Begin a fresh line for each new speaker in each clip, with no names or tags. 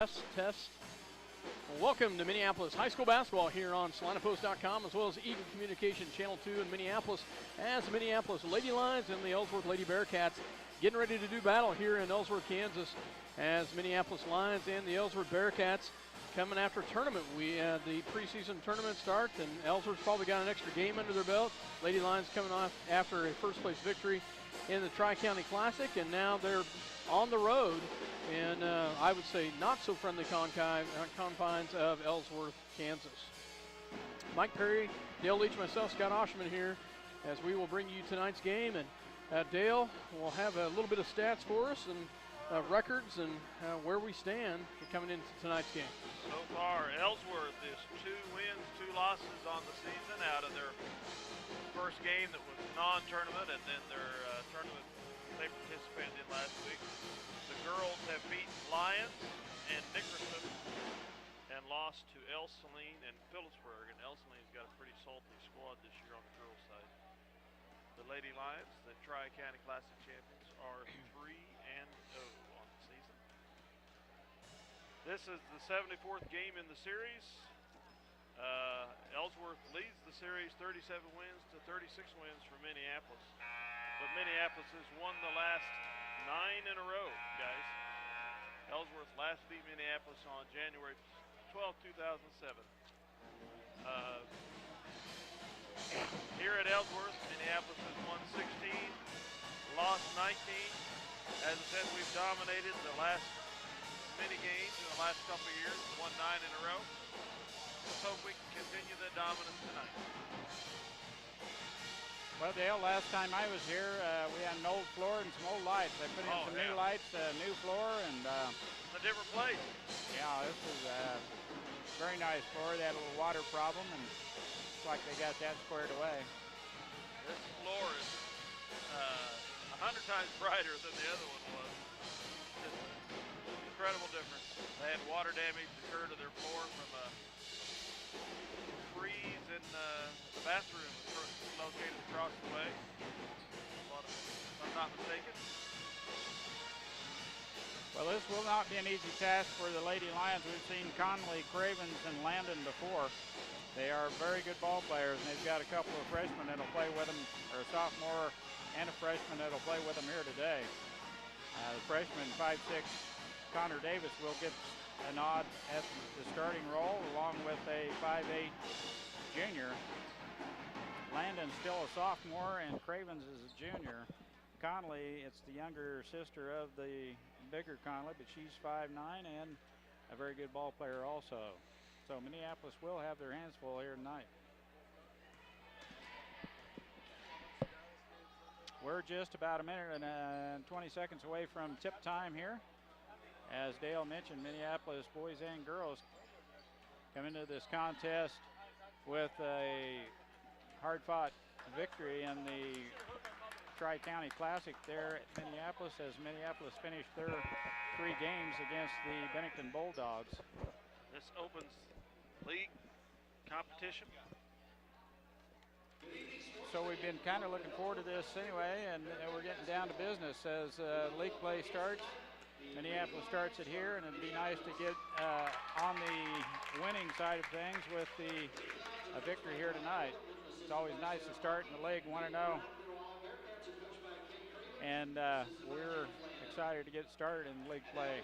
Test. Well, welcome to Minneapolis High School basketball here on SalinaPost.com, as well as Eagle Communication Channel 2 in Minneapolis, as the Minneapolis Lady Lions and the Ellsworth Lady Bearcats getting ready to do battle here in Ellsworth, Kansas, as Minneapolis Lions and the Ellsworth Bearcats coming after tournament. The preseason tournament starts, and Ellsworth's probably got an extra game under their belt. Lady Lions coming off after a first-place victory in the Tri-County Classic, and now they're on the road in, I would say, not so friendly confines of Ellsworth, Kansas. Mike Perry, Dale Leach, myself, Scott Oshman here, as we will bring you tonight's game. And Dale will have a little bit of stats for us and records and where we stand coming into tonight's game.
So far, Ellsworth is 2 wins, 2 losses on the season out of their first game that was non-tournament, and then their tournament they participated in last week. The girls have beaten Lyons and Nickerson and lost to Elsaline and Phillipsburg, and Elsaline's got a pretty salty squad this year on the girls' side. The Lady Lions, the Tri-County Classic champions, are 3-0 on the season. This is the 74th game in the series. Ellsworth leads the series 37 wins to 36 wins for Minneapolis. But Minneapolis has won the last 9 in a row, guys. Ellsworth last beat Minneapolis on January 12, 2007. Here at Ellsworth, Minneapolis has won 16, lost 19. As I said, we've dominated the last many games in the last couple of years, won 9 in a row. Let's hope we can continue the dominance tonight.
Well, Dale, last time I was here, we had an old floor and some old lights. They put in some new lights, new floor, and
a different place.
Yeah, this is a very nice floor. They had a little water problem, and it's like they got that squared away.
This floor is 100 times brighter than the other one was. Just an incredible difference. They had water damage occur to their floor from a freeze in the bathroom located across the way. If I'm not mistaken.
Well, this will not be an easy task for the Lady Lions. We've seen Conley, Cravens, and Landon before. They are very good ball players, and they've got a couple of freshmen that'll play with them, or a sophomore and a freshman that'll play with them here today. The freshman, 5'6", Connor Davis, will get a nod at the starting role, along with a 5'8" junior. Landon's still a sophomore, and Cravens is a junior. Conley, it's the younger sister of the bigger Conley, but she's 5'9" and a very good ball player also. So Minneapolis will have their hands full here tonight. We're just about a minute and 20 seconds away from tip time here. As Dale mentioned, Minneapolis boys and girls come into this contest with a hard-fought victory in the Tri-County Classic there at Minneapolis, as Minneapolis finished their 3 games against the Bennington Bulldogs.
This opens league competition.
So we've been kind of looking forward to this anyway, and we're getting down to business as league play starts. Minneapolis starts it here, and it'd be nice to get on the winning side of things with a victory here tonight. It's always nice to start in the league 1-0. And we're excited to get started in league play.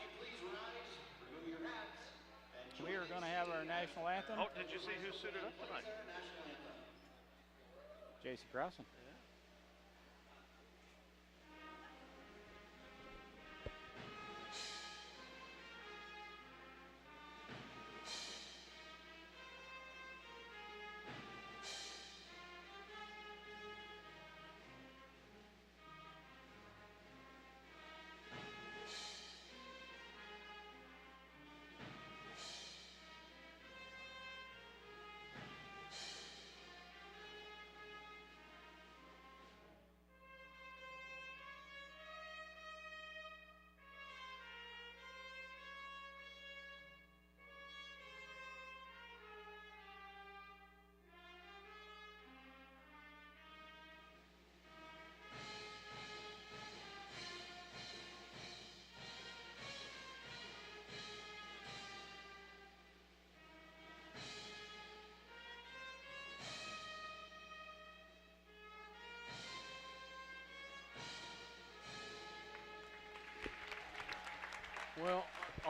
We are going to have our national anthem.
Oh, did you see who suited up tonight?
J.C. Crossan.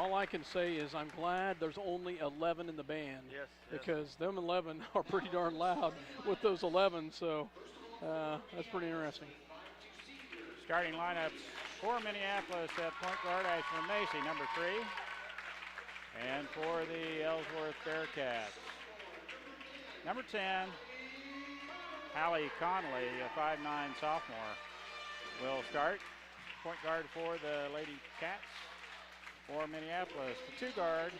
all I can say is I'm glad there's only 11 in the band.
Yes.
Because them 11 are pretty darn loud with those 11, so that's pretty interesting.
Starting lineups for Minneapolis at point guard, Ashley Macy, number 3. And for the Ellsworth Bearcats, number 10, Hallie Conley, a 5'9" sophomore, will start. Point guard for the Lady Cats. For Minneapolis, the 2 guard,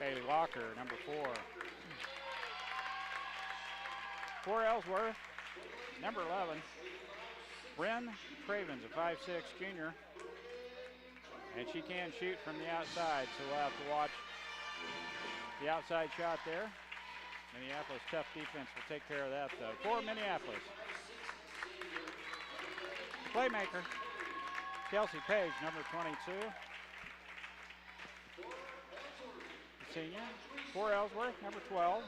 Bailey Walker, number 4. For Ellsworth, number 11, Bryn Cravens, a 5'6" junior. And she can shoot from the outside, so we'll have to watch the outside shot there. Minneapolis, tough defense, will take care of that, though. For Minneapolis, playmaker, Kelsey Page, number 22. The senior. For Ellsworth, number 12.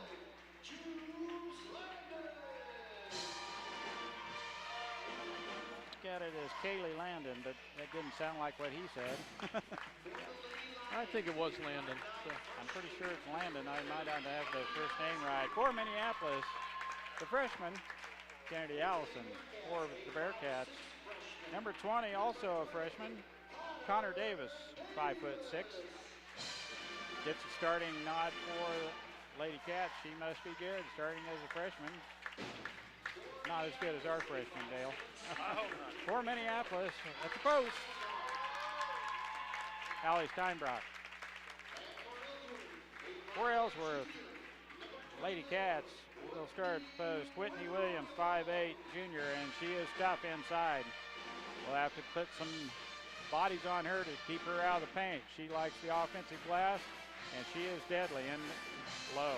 Got it as Kaylee Landon, but that didn't sound like what he said.
I think it was Landon. So.
I'm pretty sure it's Landon. I might not have the first name right. For Minneapolis, the freshman, Kennedy Allison. For the Bearcats, number 20, also a freshman, Connor Davis, 5'6". Gets a starting nod for Lady Cats. She must be good, starting as a freshman. Not as good as our freshman, Dale. For Minneapolis, at the post, Allie Steinbrock. For Ellsworth, Lady Cats will start at the post. Whitney Williams, 5'8", junior, and she is tough inside. We'll have to put some bodies on her to keep her out of the paint. She likes the offensive glass, and she is deadly and low.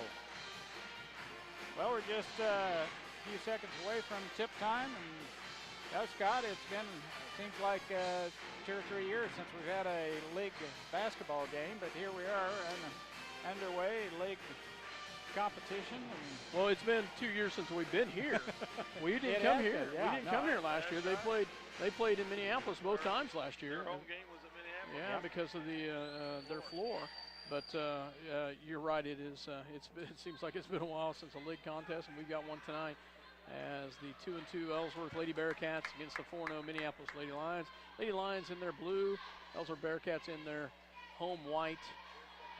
Well, we're just a few seconds away from tip time, and Scott, seems like 2 or 3 years since we've had a league basketball game, but here we are underway, league competition.
Well, it's been 2 years since we've been here. We didn't come here.
Yeah,
we didn't come here last year. They played in Minneapolis both times last year.
Their home game was at Minneapolis.
Yeah, because of their floor. But you're right. It seems like it's been a while since a league contest, and we've got one tonight as the 2-2 Ellsworth Lady Bearcats against the 4-0 Minneapolis Lady Lions. Lady Lions in their blue, Ellsworth Bearcats in their home white.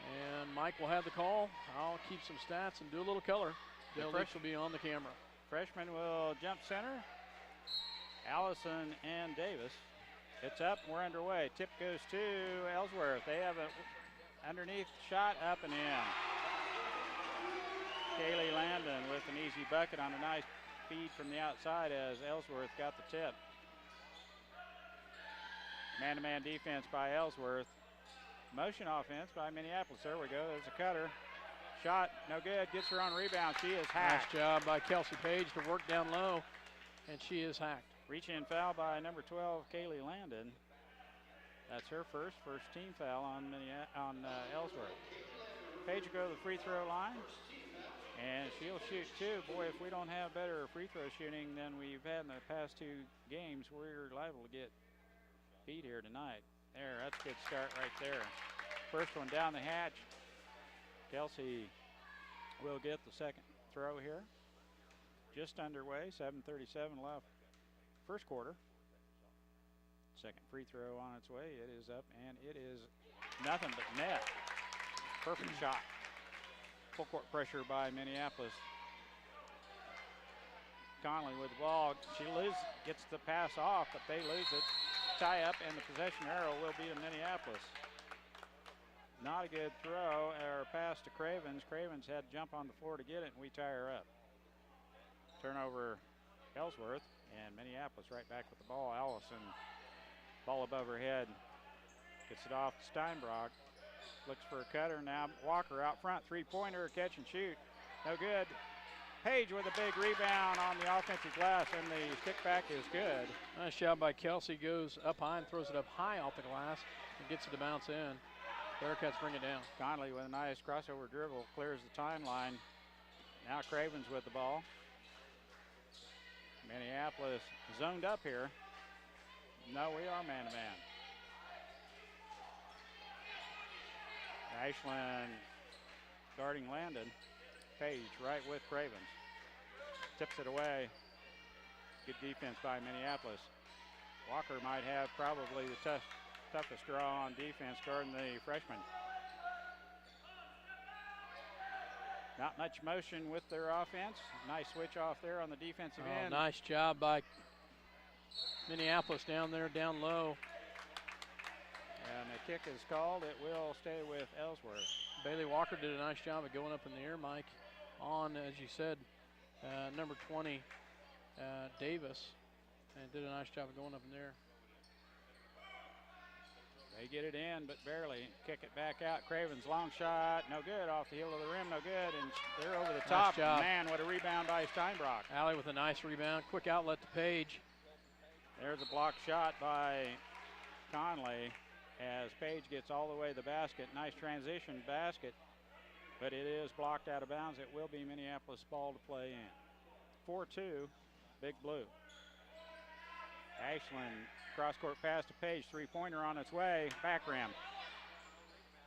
And Mike will have the call. I'll keep some stats and do a little color. Dale Leach will be on the camera.
Freshman will jump center. Allison and Davis. It's up, we're underway. Tip goes to Ellsworth. They have a underneath shot, up and in. Kaylee Landon with an easy bucket on a nice feed from the outside as Ellsworth got the tip. Man-to-man defense by Ellsworth. Motion offense by Minneapolis. There we go. There's a cutter. Shot, no good. Gets her on rebound. She is hacked.
Nice job by Kelsey Page to work down low, and she is hacked.
Reach-in foul by number 12, Kaylee Landon. That's her first team foul on Ellsworth. Page will go to the free throw line, and she'll shoot two. Boy, if we don't have better free throw shooting than we've had in the past 2 games, we're liable to get beat here tonight. There, that's a good start right there. First one down the hatch. Kelsey will get the second throw here. Just underway, 7:37 left. First quarter. Second free throw on its way. It is up, and it is nothing but net. Perfect shot. Full court pressure by Minneapolis. Conley with the ball. She gets the pass off, but they lose it. Tie up, and the possession arrow will be to Minneapolis. Not a good throw or pass to Cravens. Cravens had to jump on the floor to get it, and we tie her up. Turnover Ellsworth, and Minneapolis right back with the ball. Allison, ball above her head. Gets it off to Steinbrock. Looks for a cutter now. Walker out front, three-pointer, catch and shoot. No good. Page with a big rebound on the offensive glass, and the stick back is good.
Nice job by Kelsey. Goes up high and throws it up high off the glass and gets it to bounce in. Bearcats bring it down.
Conley with a nice crossover dribble, clears the timeline. Now Cravens with the ball. Minneapolis zoned up here. No, we are man-to-man. Ashland guarding Landon. Page right with Cravens. Tips it away. Good defense by Minneapolis. Walker might have probably the toughest draw on defense guarding the freshman. Not much motion with their offense. Nice switch off there on the defensive end.
Nice job by Minneapolis down there, down low.
And a kick is called. It will stay with Ellsworth.
Bailey Walker did a nice job of going up in the air, Mike, on, as you said, number 20, Davis, and did a nice job of going up in there.
They get it in, but barely. Kick it back out. Cravens long shot, no good. Off the heel of the rim, no good. And they're over the top.
Job.
Man, what a rebound by Steinbrock.
Allie with a nice rebound. Quick outlet to Page.
There's a block shot by Conley as Page gets all the way to the basket. Nice transition basket, but it is blocked out of bounds. It will be Minneapolis ball to play in. 4-2, Big Blue. Ashland cross-court pass to Page. Three-pointer on its way. Back rim.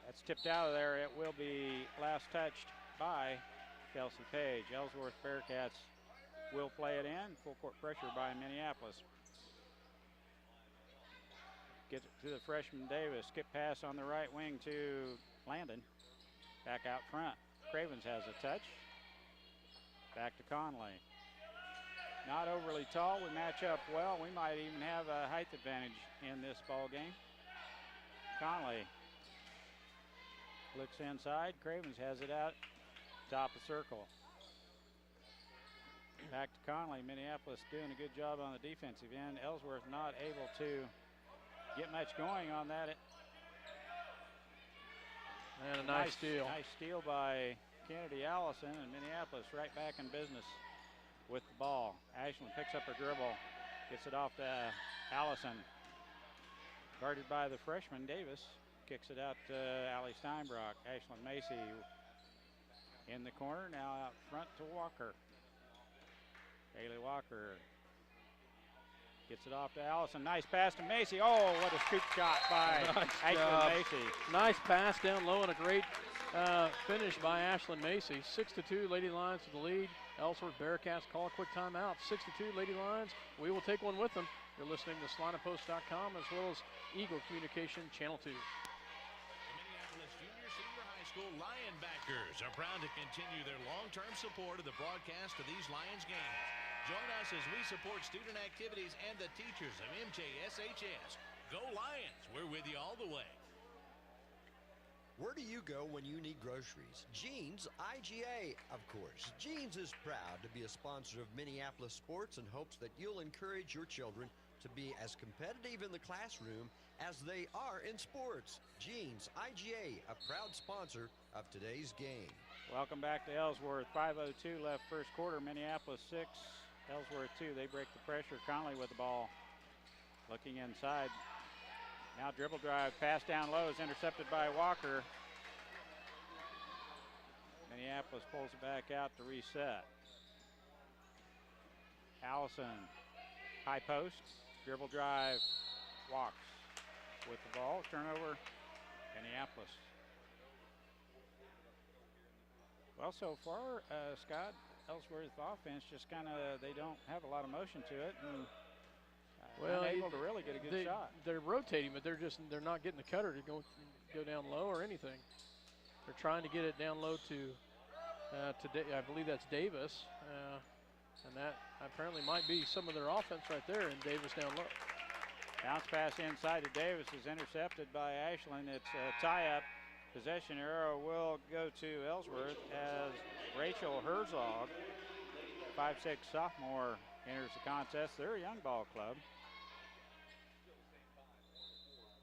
That's tipped out of there. It will be last touched by Kelsey Page. Ellsworth Bearcats will play it in. Full court pressure by Minneapolis. Gets it to the freshman Davis. Skip pass on the right wing to Landon. Back out front. Cravens has a touch. Back to Conley. Not overly tall. We match up well. We might even have a height advantage in this ball game. Conley looks inside. Cravens has it out top of circle. Back to Conley. Minneapolis doing a good job on the defensive end. Ellsworth not able to get much going on that.
And a nice steal.
Nice steal by Kennedy Allison, and Minneapolis right back in business with the ball. Ashland picks up her dribble, gets it off to Allison. Guarded by the freshman Davis. Kicks it out to Allie Steinbrock. Ashland Macy in the corner, now out front to Walker. Bailey Walker gets it off to Allison. Nice pass to Macy. Oh, what a scoop shot by Ashland Macy.
Nice pass down low and a great finish by Ashland Macy. 6-2, Lady Lions with the lead. Ellsworth Bearcats call a quick timeout. 6-2, Lady Lions. We will take one with them. You're listening to SalinaPost.com as well as Eagle Communication Channel 2.
The Minneapolis Junior Senior High School Lionbackers are proud to continue their long-term support of the broadcast of these Lions games. Join us as we support student activities and the teachers of MJSHS. Go Lions! We're with you all the way.
Where do you go when you need groceries? Jeans IGA, of course. Jeans is proud to be a sponsor of Minneapolis sports and hopes that you'll encourage your children to be as competitive in the classroom as they are in sports. Jeans IGA, a proud sponsor of today's game.
Welcome back to Ellsworth. 5:02 left first quarter. Minneapolis 6, Ellsworth 2. They break the pressure. Conley with the ball. Looking inside. Now dribble drive, pass down low is intercepted by Walker. Minneapolis pulls it back out to reset. Allison, high post, dribble drive, walks with the ball. Turnover, Minneapolis. Well, so far, Scott, Ellsworth offense just kind of, they don't have a lot of motion to it. And unable to really get a good shot. They're
rotating, but they're not getting the cutter to go down low or anything. They're trying to get it down low to I believe that's Davis, and that apparently might be some of their offense right there. And Davis down low.
Bounce pass inside to Davis is intercepted by Ashland. It's a tie-up. Possession arrow will go to Ellsworth as Rachel Herzog, 5'6" sophomore, enters the contest. They're a young ball club.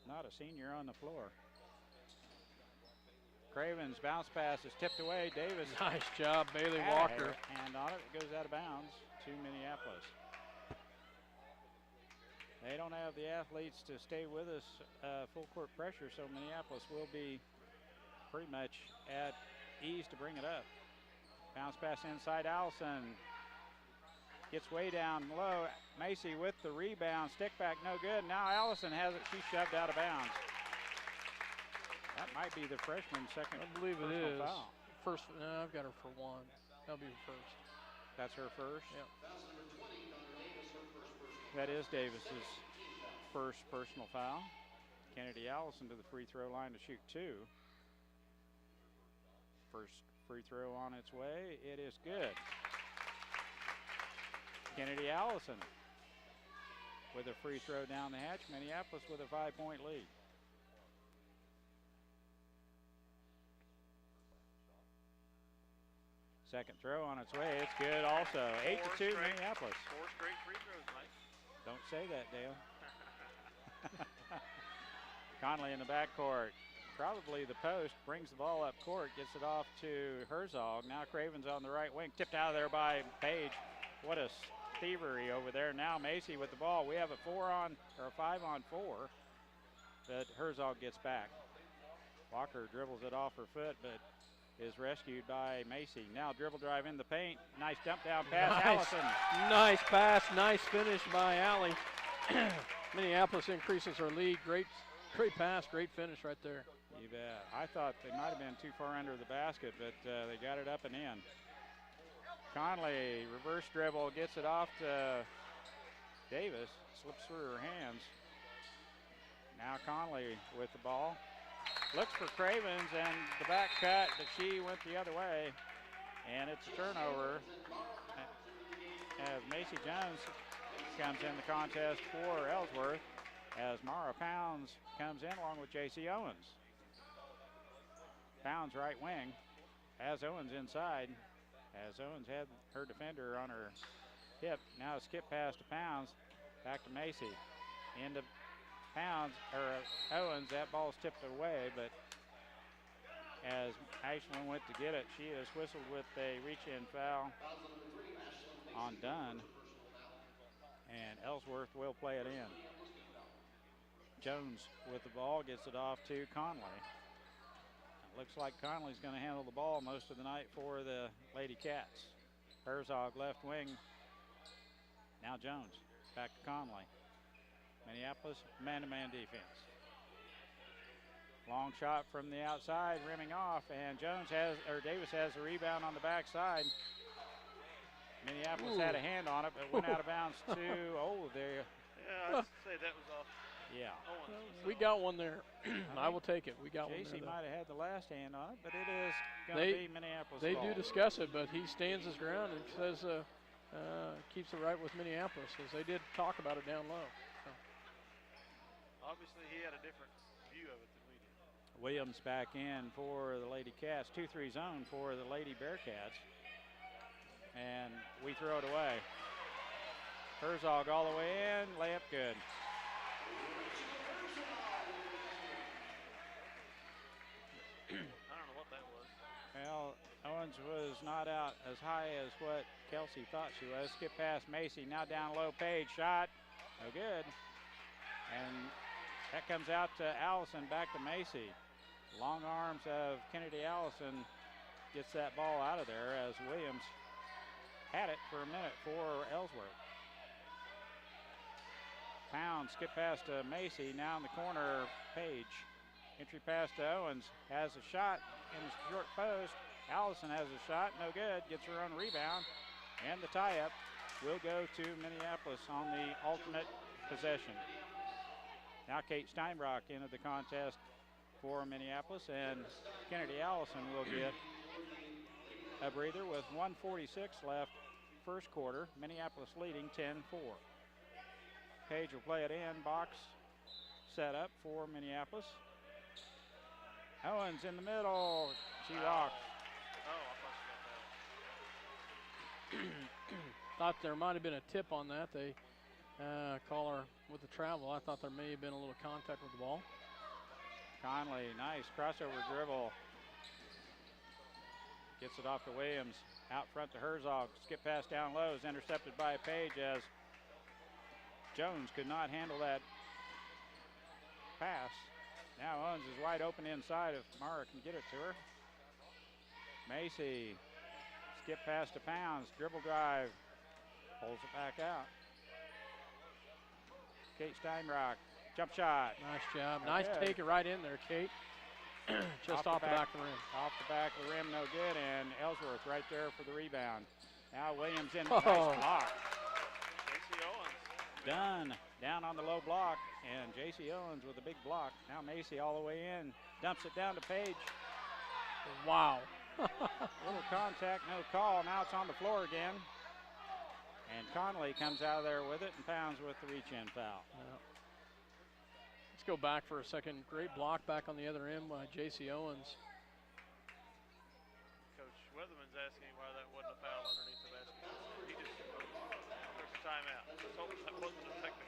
Not a senior on the floor. Craven's bounce pass is tipped away. Davis.
Nice job, Bailey Walker.
And on it goes out of bounds to Minneapolis. They don't have the athletes to stay with us full court pressure, so Minneapolis will be pretty much at ease to bring it up. Bounce pass inside. Allison gets way down low. Macy with the rebound. Stick back, no good. Now Allison has it. She's shoved out of bounds. That might be the freshman's second.
I believe it
personal
is.
Foul.
First, no, I've got her for 1. That'll be her first.
That's her first?
Yeah.
That is Davis's first personal foul. Kennedy Allison to the free throw line to shoot 2. First free throw on its way. It is good. Kennedy Allison with a free throw down the hatch. Minneapolis with a 5-point lead. Second throw on its way. It's good also. 8-2 Minneapolis.
4 straight free throws, Mike.
Don't say that, Dale. Conley in the backcourt. Probably the post. Brings the ball up court. Gets it off to Herzog. Now Craven's on the right wing. Tipped out of there by Page. What a thievery over there. Now Macy with the ball. We have a 5-on-4 that Herzog gets back. Walker dribbles it off her foot, but is rescued by Macy. Now dribble drive in the paint. Nice dump down pass. Allison.
Nice pass. Nice finish by Allie. Minneapolis increases her lead. Great pass. Great finish right there.
You bet. I thought they might have been too far under the basket, but they got it up and in. Conley, reverse dribble, gets it off to Davis. Slips through her hands. Now Conley with the ball. Looks for Cravens and the back cut, but she went the other way. And it's a turnover as Macy Jones comes in the contest for Ellsworth as Mara Pounds comes in along with J.C. Owens. Pounds right wing has Owens inside as Owens had her defender on her hip. Now a skip pass to Pounds, back to Macy. Into Pounds, or Owens, that ball's tipped away, but as Ashland went to get it, she is whistled with a reach-in foul on Dunn, and Ellsworth will play it in. Jones with the ball, gets it off to Conley. It looks like Conley's going to handle the ball most of the night for the Lady Cats. Herzog left wing. Now Jones, back to Conley. Minneapolis, man-to-man defense. Long shot from the outside, rimming off, and Davis has the rebound on the backside. Minneapolis had a hand on it, but went out of bounds to, there.
Yeah, I'd say that was off.
Yeah.
We got one there. I will take it. We got one there.
JC might have had the last hand on it, but it is going to be Minneapolis.
They
ball.
do discuss it, but he stands his ground and says keeps it right with Minneapolis, as they did talk about it down low. So.
Obviously, he had a different view of it than we did.
Williams back in for the Lady Cats. 2-3 zone for the Lady Bearcats. And we throw it away. Herzog all the way in. Layup good.
I don't know what that was.
Well, Owens was not out as high as what Kelsey thought she was. Skip past Macy. Now down low. Page shot. No good. And that comes out to Allison, back to Macy. Long arms of Kennedy Allison gets that ball out of there as Williams had it for a minute for Ellsworth. Pound skip pass to Macy. Now in the corner, Page. Entry pass to Owens. Has a shot in the short post. Allison has a shot. No good. Gets her own rebound. And the tie-up will go to Minneapolis on the alternate possession. Now Kate Steinbrock into the contest for Minneapolis, and Kennedy Allison will get a breather with 1:46 left first quarter. Minneapolis leading 10-4. Page will play it in. Box set up for Minneapolis. Owens in the middle. She walks.
Oh, I thought she got that.
Thought there might have been a tip on that. They call her with the travel. I thought there may have been a little contact with the ball.
Conley, nice crossover dribble. Gets it off to Williams. Out front to Herzog. Skip pass down low is intercepted by Page as Jones could not handle that pass. Now Owens is wide open inside if Mara can get it to her. Macy, skip pass to Pounds. Dribble drive. Pulls it back out. Kate Steinbrock, jump shot.
Nice job.
Okay.
Nice take it right in there, Kate. Just off the back of the rim.
Off the back of the rim, no good, and Ellsworth right there for the rebound. Now Williams in,
Oh.
nice block.
J.C. Owens.
Done, down on the low block, and J.C. Owens with a big block. Now Macy all the way in, dumps it down to Page.
Wow.
Little contact, no call. Now it's on the floor again. And Conley comes out of there with it and pounds with the reach-in foul.
Yeah. Let's go back for a second. Great block back on the other end by J.C. Owens.
Coach Weatherman's asking why that wasn't a foul underneath the basket. He just took a timeout. Let's hope that wasn't a technical.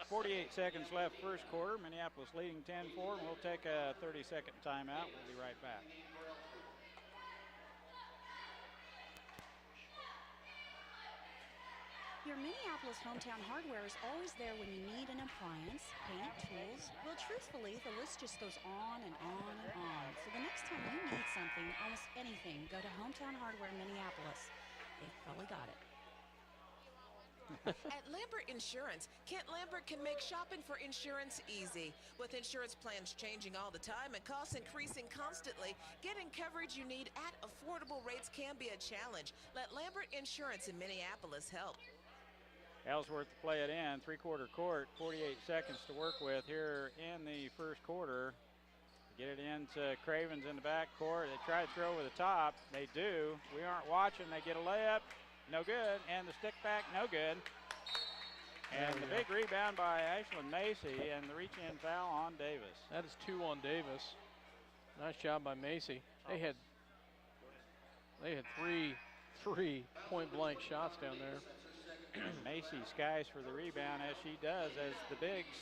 48 seconds left first quarter. Minneapolis leading 10-4, and we'll take a 30-second timeout. We'll be right back.
Your Minneapolis Hometown Hardware is always there when you need an appliance, paint, tools. Well, truthfully, the list just goes on and on and on. So the next time you need something, almost anything, go to Hometown Hardware Minneapolis. They've probably got it.
At Lambert Insurance, Kent Lambert can make shopping for insurance easy. With insurance plans changing all the time and costs increasing constantly, getting coverage you need at affordable rates can be a challenge. Let Lambert Insurance in Minneapolis help.
Ellsworth to play it in, three-quarter court, 48 seconds to work with here in the first quarter. Get it into Cravens in the back court. They try to throw over the top. They do. We aren't watching. They get a layup. No good. And the stick back, no good. And the big rebound by Ashlyn Macy, and the reach-in foul on Davis.
That is 2 on Davis. Nice job by Macy. They had three point-blank shots down there.
Macy skies for the rebound, as she does, as the bigs.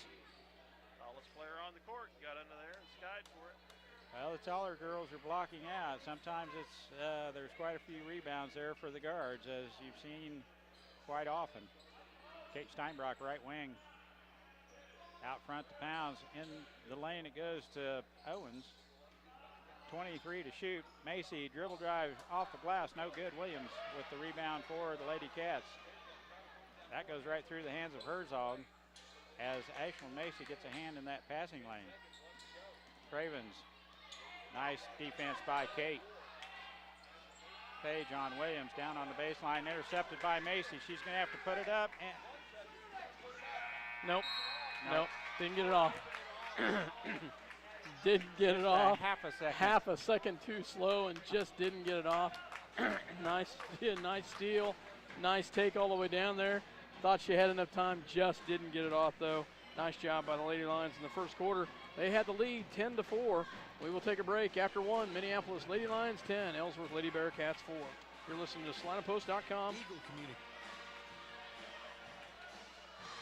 Tallest player on the court got under there and skied for it.
Well, the taller girls are blocking out. Sometimes it's there's quite a few rebounds there for the guards, as you've seen quite often. Kate Steinbrock, right wing. Out front to Pounds. In the lane it goes to Owens. 23 to shoot. Macy dribble drive off the glass, no good. Williams with the rebound for the Lady Cats. That goes right through the hands of Herzog as Ashlyn Macy gets a hand in that passing lane. Cravens, nice defense by Kate. Page on Williams, down on the baseline, intercepted by Macy. She's going to have to put it up. And
Nope. Didn't get it off. Didn't get it off.
Half
a second too slow and just didn't get it off. Nice steal. Nice take all the way down there. Thought she had enough time, just didn't get it off though. Nice job by the Lady Lions in the first quarter. They had the lead 10-4. We will take a break after one. Minneapolis Lady Lions 10, Ellsworth Lady Bearcats 4. You're listening to SalinaPost.com.
Eagle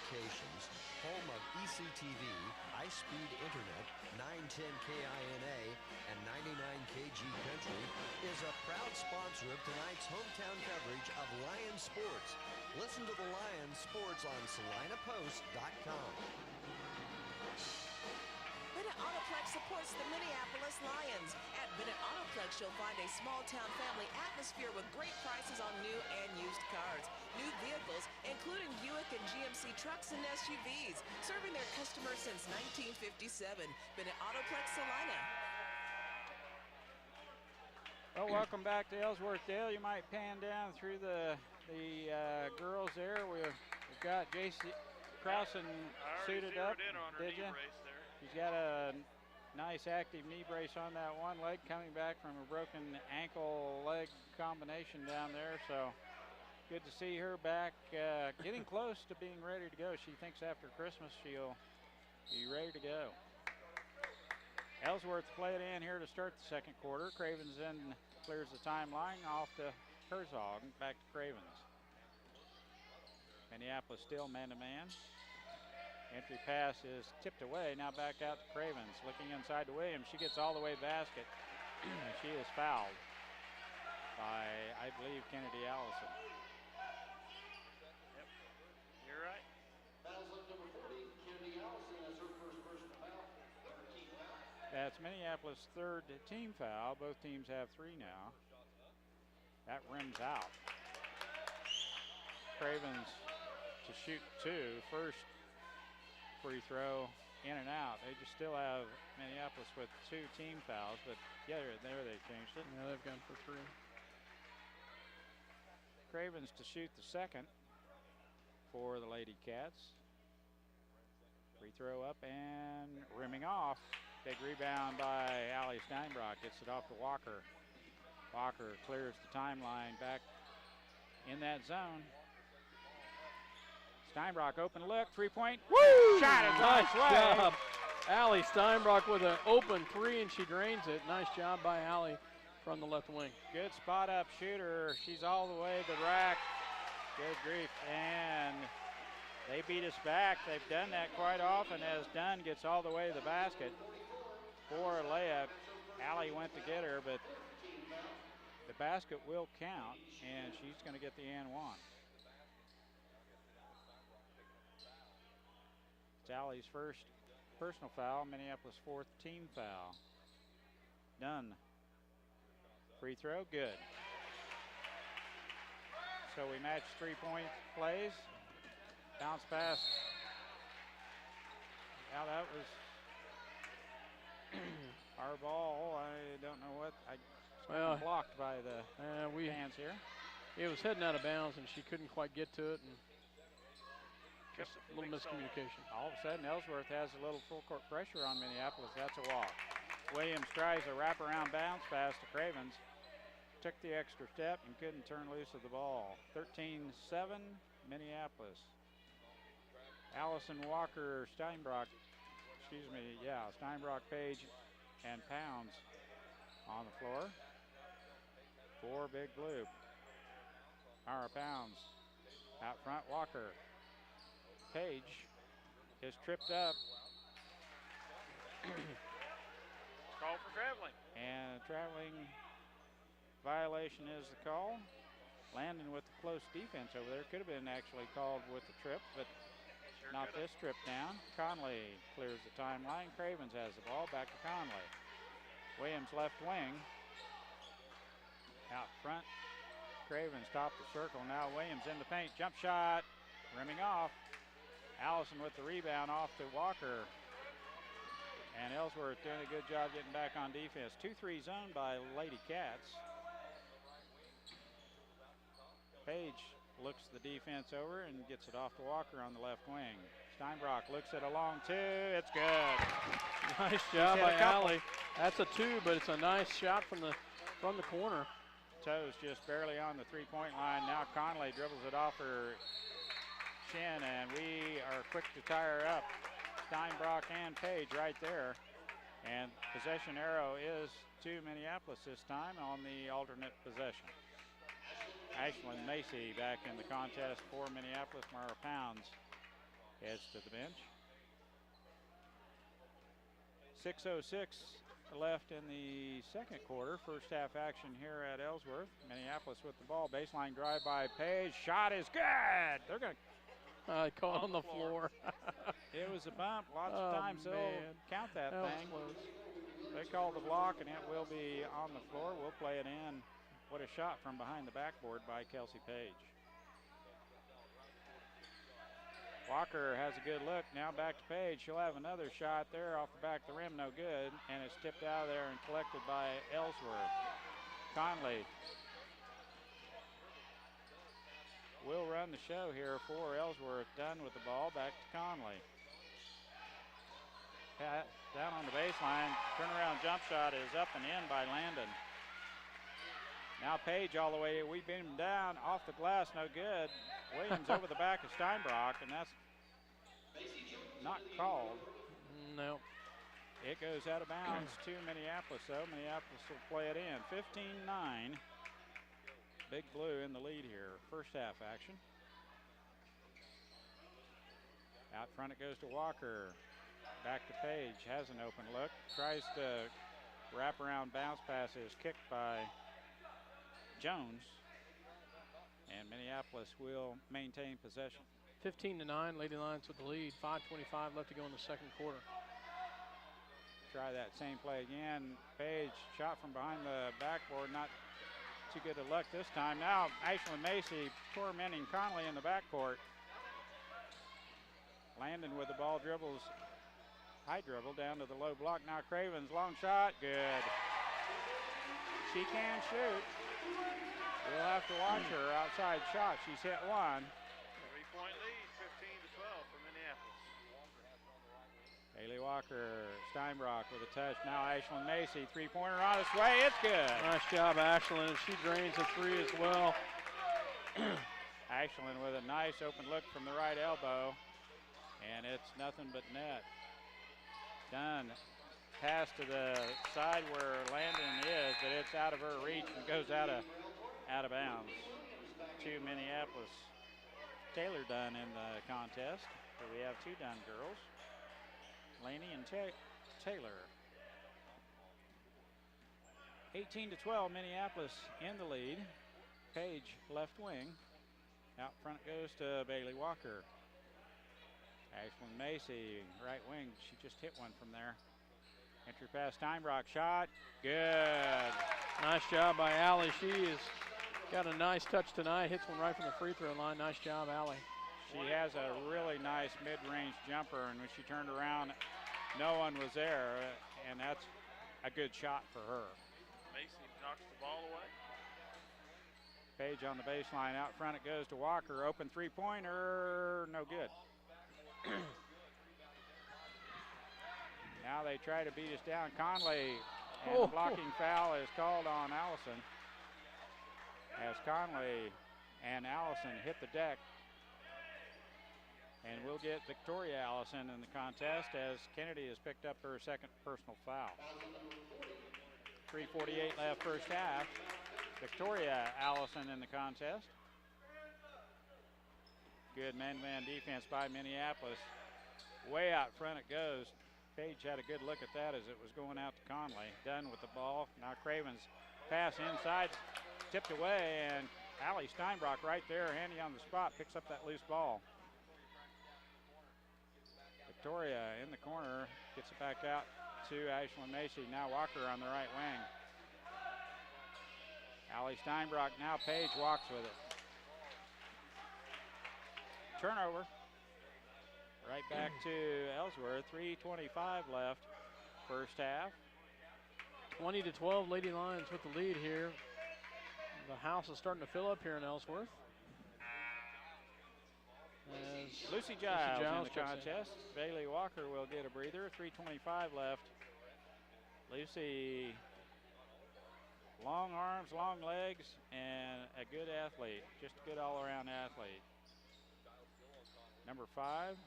Communications, home of ECTV, high-speed internet, 910 KINA, and 99 KG Country, is a proud sponsor of tonight's hometown coverage of Lions sports. Listen to the Lions sports on SalinaPost.com.
Bennett Autoplex supports the Minneapolis Lions. At Bennett Autoplex, you'll find a small-town family atmosphere with great prices on new and used cars. New vehicles, including Buick and GMC trucks and SUVs, serving their customers since 1957. Bennett Autoplex, Salina.
Well, welcome back to Ellsworth Dale. You might pan down through the girls there. We've got J.C. Crossan suited up. Did you? He's got a nice active knee brace on that one leg, coming back from a broken ankle leg combination down there. So good to see her back, getting close to being ready to go. She thinks after Christmas she'll be ready to go. Ellsworth play it in here to start the second quarter. Cravens then clears the timeline off to Herzog, back to Cravens. Minneapolis still man-to-man. Entry pass is tipped away, now back out to Cravens. Looking inside to Williams, she gets all the way basket. And she is fouled by, I believe, Kennedy Allison.
Yep, you're right.
That's Minneapolis' third team foul. Both teams have 3 now. That rims out. Cravens to shoot 2. First free throw in and out. They just still have Minneapolis with 2 team fouls, but yeah, there they changed it.
Yeah, they've gone for 3.
Cravens to shoot the second for the Lady Cats. Free throw up and rimming off. Big rebound by Allie Steinbrock. Gets it off to Walker. Walker clears the timeline back in that zone. Steinbrock open look, 3-point. Woo! Shot it,
Nice
way.
job. Allie Steinbrock with an open 3, and she drains it. Nice job by Allie from the left wing.
Good spot up shooter. She's all the way to the rack. Good grief. And they beat us back. They've done that quite often as Dunn gets all the way to the basket for a layup. Allie went to get her, but the basket will count, and she's going to get the and one. It's Allie's first personal foul, Minneapolis' 4th team foul. Dunn. Free throw, good. So we match 3-point plays. Bounce pass. Now that was our ball. I don't know what.
Well,
blocked by the fans here.
It was heading out of bounds, and she couldn't quite get to it, and just a little miscommunication.
All of a sudden, Ellsworth has a little full court pressure on Minneapolis. That's a walk. Williams tries a wraparound bounce pass to Cravens. Took the extra step and couldn't turn loose of the ball. 13-7, Minneapolis. Allison Walker, Steinbrock, Steinbrock, Page, and Pounds on the floor. For Big Blue. Pounds out front, Walker. Page is tripped up.
Call for traveling.
And traveling violation is the call. Landon with the close defense over there. Could have been actually called with the trip, but not this trip down. Conley clears the timeline. Cravens has the ball. Back to Conley. Williams left wing. Out front. Cravens top the circle. Now Williams in the paint. Jump shot. Rimming off. Allison with the rebound off to Walker. And Ellsworth doing a good job getting back on defense. 2-3 zone by Lady Cats. Page looks the defense over and gets it off to Walker on the left wing. Steinbrock looks at a long 2. It's good.
Nice job by Allie. That's a 2, but it's a nice shot from the corner.
Toes just barely on the 3-point line. Now Conley dribbles it off her shin, and we are quick to tie her up. Steinbrock and Page right there. And possession arrow is to Minneapolis this time on the alternate possession. Ashlyn Macy back in the contest for Minneapolis. Mara Pounds heads to the bench. 6:06 left in the second quarter. First half action here at Ellsworth. Minneapolis with the ball. Baseline drive by Page. Shot is good. They're going to
caught on the floor.
It was a bump. Lots of times they'll count that thing.
Close.
They call the block, and it will be on the floor. We'll play it in. What a shot from behind the backboard by Kelsey Page. Walker has a good look. Now back to Page. She'll have another shot there off the back of the rim. No good. And it's tipped out of there and collected by Ellsworth. Conley will run the show here for Ellsworth. Done with the ball. Back to Conley. Pat down on the baseline. Turnaround jump shot is up and in by Landon. Now Page all the way. We beat him down off the glass. No good. Williams over the back of Steinbrock, and that's not called.
No.
It goes out of bounds to Minneapolis, though. Minneapolis will play it in. 15-9. Big Blue in the lead here. First half action. Out front it goes to Walker. Back to Page. Has an open look. Tries to wrap around bounce pass. Is kicked by Jones. And Minneapolis will maintain possession.
15-9, Lady Lions with the lead. 5:25 left to go in the second quarter.
Try that same play again. Page shot from behind the backboard. Not too good of luck this time. Now Ashlyn Macy tormenting Conley in the backcourt. Landon with the ball dribbles high dribble down to the low block. Now Cravens, long shot, good. She can shoot. We'll have to watch her outside shot. She's hit one.
3-point lead, 15-12 for Minneapolis.
Haley Walker, Steinbrock with a touch. Now Ashlyn Macy, three-pointer on its way. It's good.
Nice job, Ashlyn. She drains a three as well.
Ashlyn with a nice open look from the right elbow. And it's nothing but net. Dunn. Pass to the side where Landon is, but it's out of her reach and goes out of bounds to Minneapolis. Taylor Dunn in the contest. So we have two Dunn girls, Laney and Taylor. 18-12, Minneapolis in the lead. Page left wing. Out front goes to Bailey Walker. Ashlyn Macy, right wing. She just hit one from there. Entry pass, Steinbrock shot, good.
Nice job by Allie. She has got a nice touch tonight. Hits one right from the free throw line. Nice job, Allie.
She has a really nice mid-range jumper, and when she turned around, no one was there, and that's a good shot for her.
Macy knocks the ball away.
Page on the baseline. Out front it goes to Walker. Open three-pointer, no good. Now they try to beat us down. Conley, and the blocking foul is called on Allison. As Conley and Allison hit the deck. And we'll get Victoria Allison in the contest as Kennedy has picked up her second personal foul. 3:48 left first half. Victoria Allison in the contest. Good man-to-man defense by Minneapolis. Way out front it goes. Page had a good look at that as it was going out to Conley. Dunn with the ball. Now Cravens pass inside, tipped away, and Allie Steinbrock right there, handy on the spot, picks up that loose ball. Victoria in the corner, gets it back out to Ashlyn Macy. Now Walker on the right wing. Allie Steinbrock, now Page walks with it. Turnover. Right back to Ellsworth. 3:25 left first half.
20-12, Lady Lions with the lead here. The house is starting to fill up here in Ellsworth. As
Lucy Giles in the contest. Bailey Walker will get a breather. 3:25 left. Lucy, long arms, long legs, and a good athlete. Just a good all-around athlete. Number 5.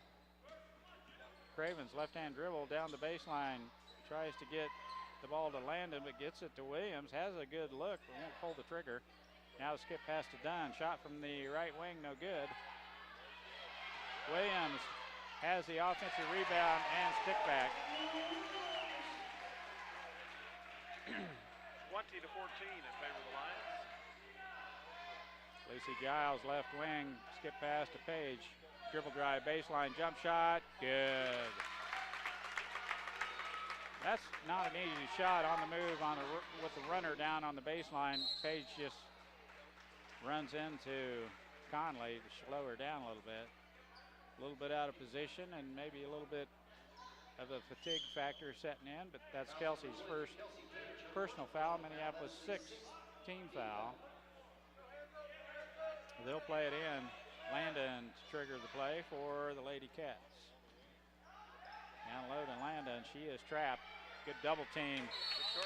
Cravens left-hand dribble down the baseline. Tries to get the ball to Landon, but gets it to Williams. Has a good look, but won't pull the trigger. Now the skip pass to Dunn. Shot from the right wing, no good. Williams has the offensive rebound and stick back.
20-14 in favor of the Lions.
Lucy Giles left wing, skip pass to Page. Dribble drive, baseline, jump shot, good. That's not an easy shot on the move with the runner down on the baseline. Page just runs into Conley to slow her down a little bit. A little bit out of position and maybe a little bit of a fatigue factor setting in, but that's Kelsey's first personal foul. Minneapolis 6th team foul. They'll play it in. Landon to trigger the play for the Lady Cats. Down low to Landon. She is trapped. Good double team.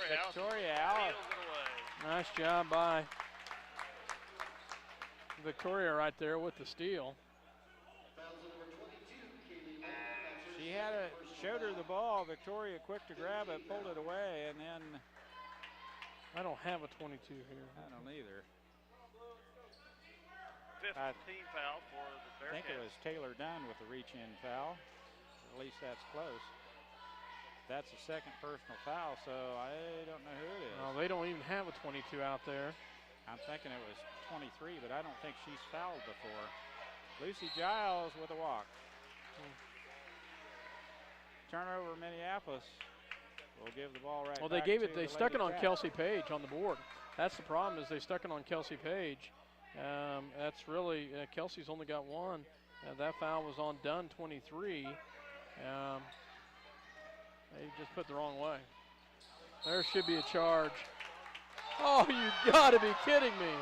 Victoria Allison.
Nice job by Victoria right there with the steal.
She showed her the ball. Victoria quick to grab it, pulled it away, and then
I don't have a 22 here.
I don't either.
5th team foul for the Bearcats.
I think it was Taylor Dunn with the reach-in foul. At least that's close. That's the second personal foul, so I don't know who it is.
No, they don't even have a 22 out there.
I'm thinking it was 23, but I don't think she's fouled before. Lucy Giles with a walk. Turnover Minneapolis. We'll give the ball right back.
Well, they gave it. They stuck it on
Cats.
Kelsey Page on the board. That's the problem, is they stuck it on Kelsey Page. That's really Kelsey's only got one. That foul was on Dunn, 23. They just put the wrong way. There should be a charge. Oh, you gotta be kidding me.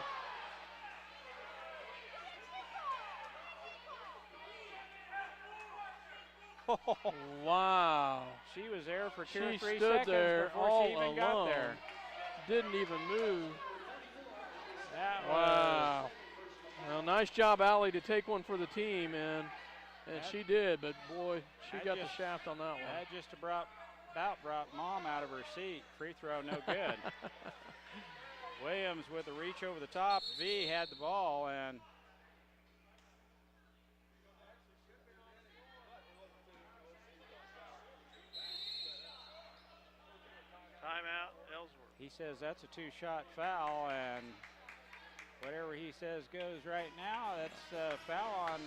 Wow.
She was there for 2 or 3
stood
seconds
there
before
all
she even
alone.
got there.
Didn't even move.
That
wow. Well, nice job, Allie, to take one for the team, and she did, but boy, she got the shaft on that one.
That just about brought Mom out of her seat. Free throw, no good. Williams with a reach over the top. V had the ball, and
timeout, Ellsworth.
he says that's a 2-shot foul, and whatever he says goes right now. That's a foul on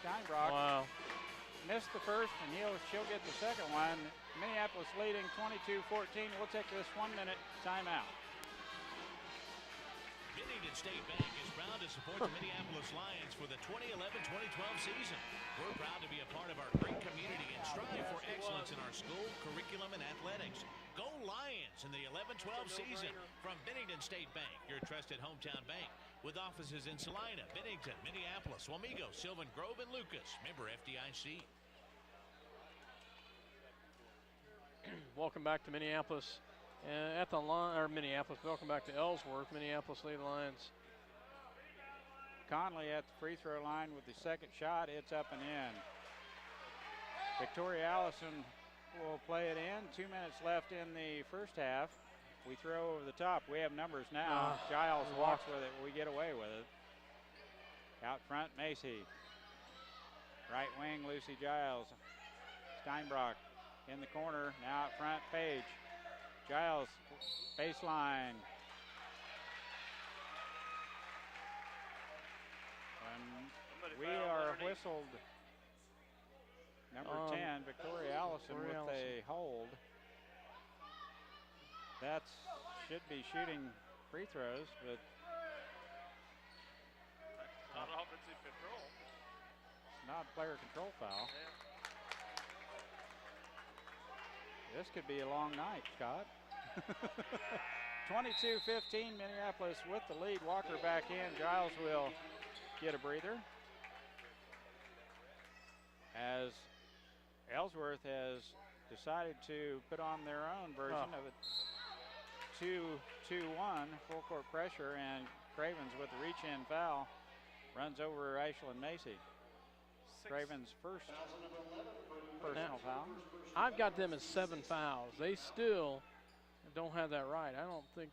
Steinbrock.
Wow.
Missed the first, and she'll get the second one. Minneapolis leading 22-14. We'll take this 1-minute timeout.
Bennington State Bank is proud to support the Minneapolis Lions for the 2011-2012 season. We're proud to be a part of our great community and strive for excellence in our school, curriculum, and athletics. Go Lions in the 11-12 season from Bennington State Bank, your trusted hometown bank, with offices in Salina, Bennington, Minneapolis, Wamego, Sylvan Grove, and Lucas. Member FDIC.
Welcome back to Minneapolis. At the line, or Minneapolis, welcome back to Ellsworth. Minneapolis Lady Lions.
Conley at the free throw line with the second shot. It's up and in. Victoria Allison will play it in. 2 minutes left in the first half. We throw over the top. We have numbers now. Giles walks with it. We get away with it. Out front, Macy. Right wing, Lucy Giles. Steinbrock in the corner. Now out front, Page. Giles, baseline. And we are whistled. Number 10, Victoria Allison with a hold. That should be shooting free throws, but
not offensive control.
It's not player control foul.
Yeah.
This could be a long night, Scott. 22-15, Minneapolis with the lead. Walker back in. Giles will get a breather, as Ellsworth has decided to put on their own version of a 2-2-1 full court pressure, and Cravens with the reach-in foul runs over Ashlyn Macy. Cravens' first personal foul.
I've got them as 7 fouls. They still don't have that right. I don't think.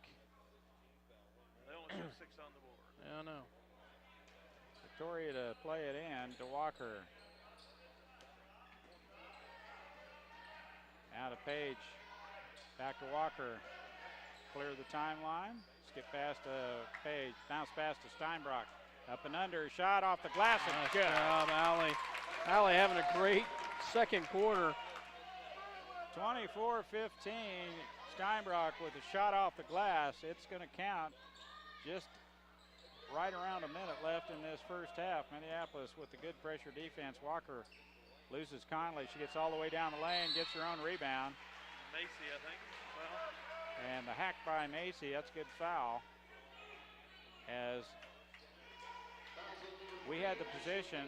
They only show 6 on the board.
Yeah, I know.
Victoria to play it in to Walker. Now to Page. Back to Walker. Clear the timeline. Skip past to Page. Bounce pass to Steinbrock. Up and under. Shot off the glass.
Nice job, Allie. Allie having a great second quarter.
24-15. Steinbrock with a shot off the glass. It's going to count. Just right around a minute left in this first half. Minneapolis with the good pressure defense. Walker loses Conley. She gets all the way down the lane, gets her own rebound.
Macy, I think. Well.
And the hack by Macy, that's a good foul. As we had the position,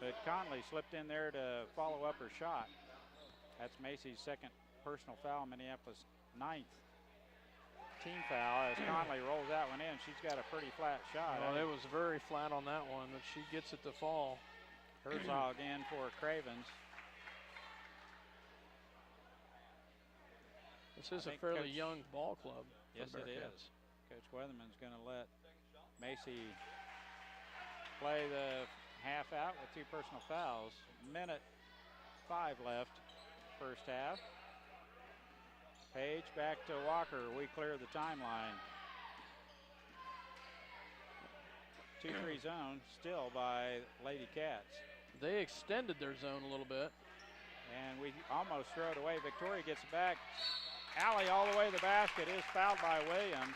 but Conley slipped in there to follow up her shot. That's Macy's second personal foul, Minneapolis' 9th team foul, as Conley rolls that one in. She's got a pretty flat shot.
Well, it was very flat on that one, but she gets it to fall.
Herzog in for Cravens.
This is a fairly young ball club.
Yes, it is. Coach Weatherman's going to let Macy play the half out with 2 personal fouls. Minute 5 left, first half. Page back to Walker. We clear the timeline. 2-3 zone still by Lady Cats.
They extended their zone a little bit.
And we almost throw it away. Victoria gets it back. Allie all the way to the basket is fouled by Williams.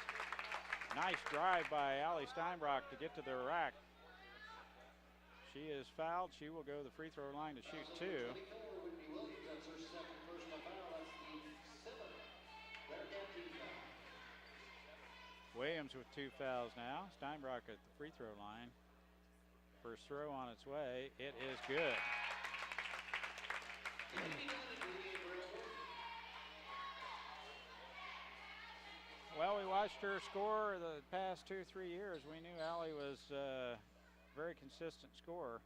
Nice drive by Allie Steinbrock to get to the rack. She is fouled. She will go to the free throw line to shoot 2. Williams with 2 fouls now. Steinbrock at the free throw line. First throw on its way. It is good. Well, we watched her score the past 2-3 years. We knew Allie was a very consistent scorer,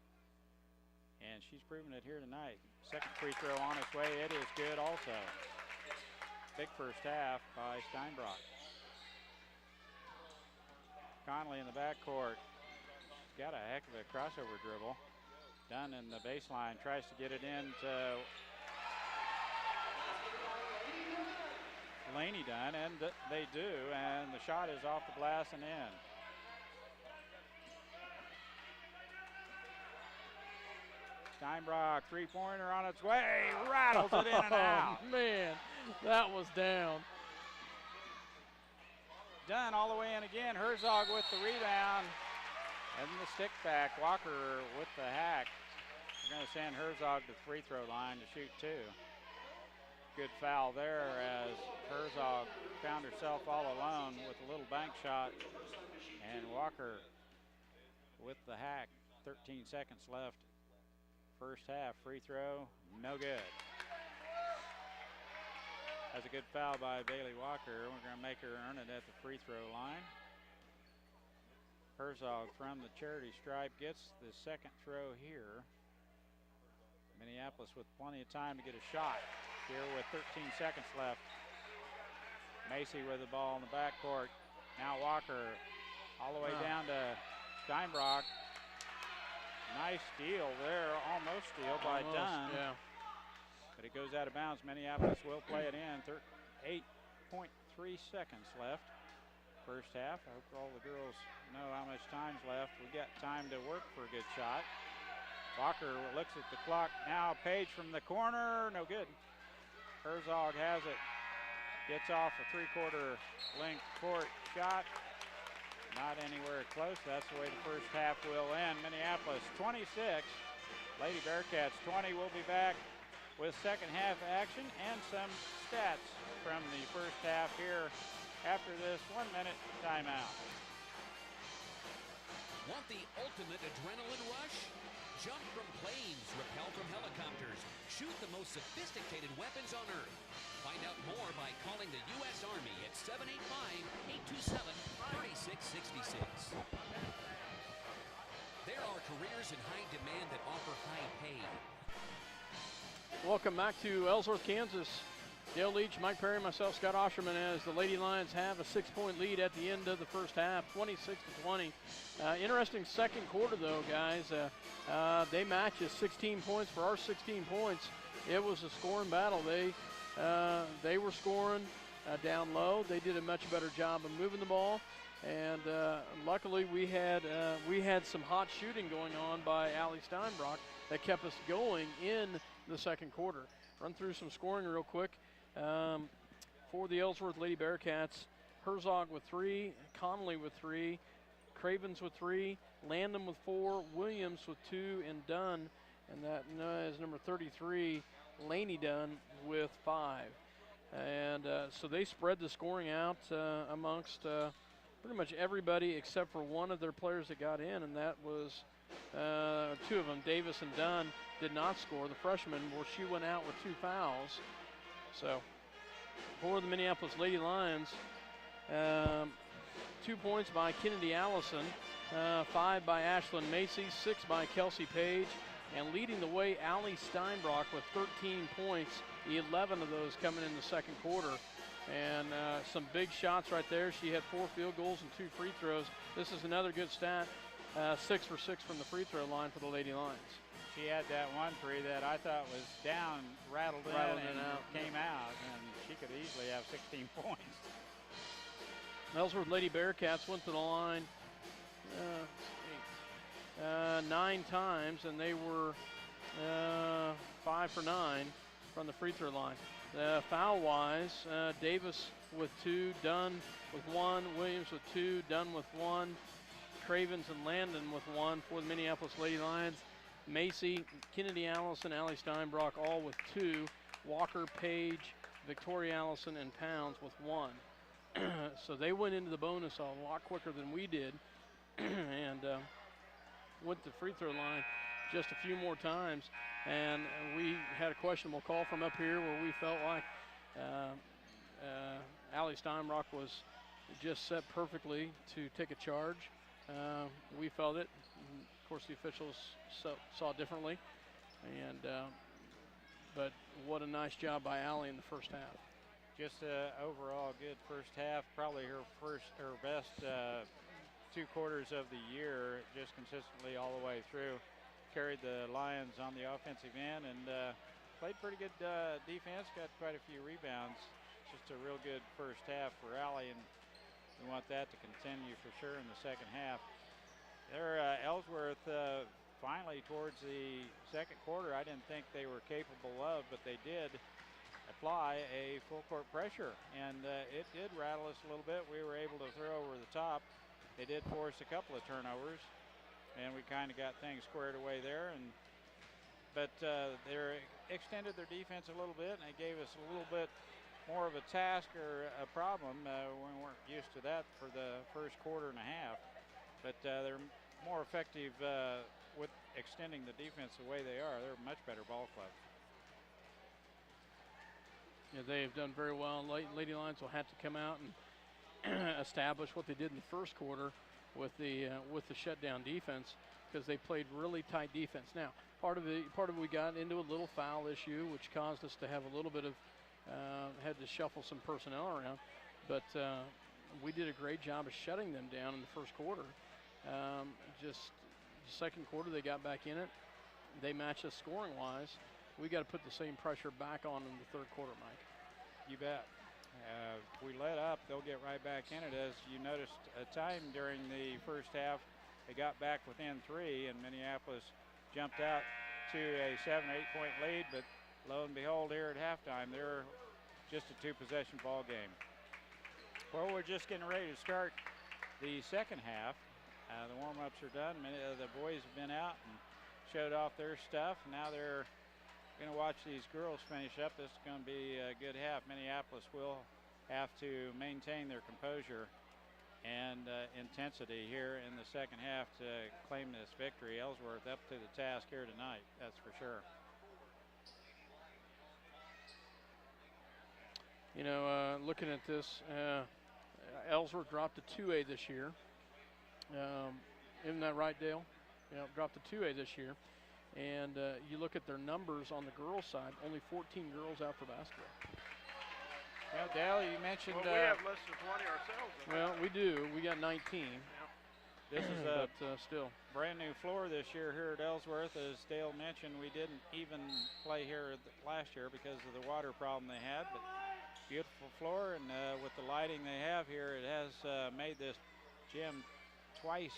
and she's proven it here tonight. Second free throw on its way. It is good also. Big first half by Steinbrock. Conley in the backcourt. She's got a heck of a crossover dribble. Dunn in the baseline, tries to get it into Laney Dunn, and they do, and the shot is off the glass and in. Steinbrock, three-pointer on its way, rattles it in and out.
Oh, man, that was down.
Dunn all the way in again. Herzog with the rebound and the stick back. Walker with the hack. We're going to send Herzog to the free throw line to shoot 2. Good foul there as Herzog found herself all alone with a little bank shot. And Walker with the hack. 13 seconds left. First half free throw, no good. That's a good foul by Bailey Walker. We're going to make her earn it at the free throw line. Herzog from the charity stripe gets the second throw here. Minneapolis with plenty of time to get a shot here with 13 seconds left. Macy with the ball in the backcourt. Now Walker all the way down to Steinbrock. Nice steal there, almost steal by Dunn.
Yeah.
But it goes out of bounds. Minneapolis will play it in. 8.3 seconds left. First half. I hope all the girls know how much time's left. We got time to work for a good shot. Walker looks at the clock. Now Page from the corner. No good. Herzog has it. Gets off a three-quarter length court shot. Not anywhere close. That's the way the first half will end. Minneapolis 26. Lady Bearcats 20. We'll be back with second half action and some stats from the first half here after this 1-minute timeout.
Want the ultimate adrenaline rush? Jump from planes, rappel from helicopters, shoot the most sophisticated weapons on Earth. Find out more by calling the U.S. Army at 785-827-3666. There are careers in high demand that offer high pay.
Welcome back to Ellsworth, Kansas. Dale Leach, Mike Perry, myself, Scott Osherman, as the Lady Lions have a 6-point lead at the end of the first half, 26-20. Interesting second quarter, though, guys. They match us 16 points for our 16 points. It was a scoring battle. They were scoring down low. They did a much better job of moving the ball, and luckily we had some hot shooting going on by Allie Steinbrock that kept us going in the second quarter. Run through some scoring real quick. For the Ellsworth Lady Bearcats, Herzog with 3, Conley with 3, Cravens with 3, Landon with 4, Williams with 2, and Dunn, and that is number 33, Laney Dunn with 5. And so they spread the scoring out amongst pretty much everybody except for one of their players that got in, and that was 2 of them. Davis and Dunn did not score. The freshman, well, she went out with 2 fouls. So for the Minneapolis Lady Lions, 2 points by Kennedy Allison, 5 by Ashlyn Macy, 6 by Kelsey Page, and leading the way, Allie Steinbrock with 13 points, 11 of those coming in the second quarter. And some big shots right there. She had 4 field goals and 2 free throws. This is another good stat, 6 for 6 from the free throw line for the Lady Lions.
She had that one three that I thought was down, rattled in and out. Came out, and she could easily have 16 points.
Ellsworth Lady Bearcats went to the line 9 times, and they were 5 for 9 from the free throw line. Foul-wise, Davis with 2, Dunn with 1, Williams with 2, Dunn with 1, Cravens and Landon with 1 for the Minneapolis Lady Lions. Macy, Kennedy Allison, Allie Steinbrock all with 2. Walker, Page, Victoria Allison, and Pounds with 1. so they went into the bonus a lot quicker than we did, and went to the free throw line just a few more times. And we had a questionable call from up here where we felt like Allie Steinbrock was just set perfectly to take a charge. We felt it. Of course, the officials saw differently. And but what a nice job by Allie in the first half.
Just overall good first half. Probably her best 2 quarters of the year, just consistently all the way through. Carried the Lions on the offensive end and played pretty good defense. Got quite a few rebounds. Just a real good first half for Allie, and we want that to continue for sure in the second half. There, Ellsworth finally towards the second quarter, I didn't think they were capable of, but they did apply a full court pressure, and it did rattle us a little bit. We were able to throw over the top. They did force a couple of turnovers, and we kind of got things squared away there. But they extended their defense a little bit, and they gave us a little bit more of a task or a problem. We weren't used to that for the first quarter and a half, but they're more effective with extending the defense the way they are. They're a much better ball club.
Yeah, they have done very well. Lady Lions will have to come out and establish what they did in the first quarter with the shutdown defense, because they played really tight defense. Now, part of it we got into a little foul issue, which caused us to have a little bit of had to shuffle some personnel around, but we did a great job of shutting them down in the first quarter. Just the second quarter, they got back in it. They matched us scoring-wise. We got to put the same pressure back on in the third quarter, Mike.
You bet. If we let up, they'll get right back in it. As you noticed a time during the first half, they got back within 3, and Minneapolis jumped out to a 7 or 8 point lead, but lo and behold, here at halftime, they're just a 2-possession ball game. Well, we're just getting ready to start the second half. The warm-ups are done. Many of the boys have been out and showed off their stuff. Now they're going to watch these girls finish up. This is going to be a good half. Minneapolis will have to maintain their composure and intensity here in the second half to claim this victory. Ellsworth up to the task here tonight, that's for sure.
You know, looking at this, Ellsworth dropped to 2A this year. Isn't that right, Dale? Yeah, dropped to 2A this year. And you look at their numbers on the girls' side, only 14 girls out for basketball.
Well, Dale, you mentioned...
Well, we have less than 20 ourselves.
Well, we do. We got 19.
Yeah.
This is a
still
brand new floor this year here at Ellsworth. As Dale mentioned, we didn't even play here last year because of the water problem they had. But beautiful floor, and with the lighting they have here, it has made this gym twice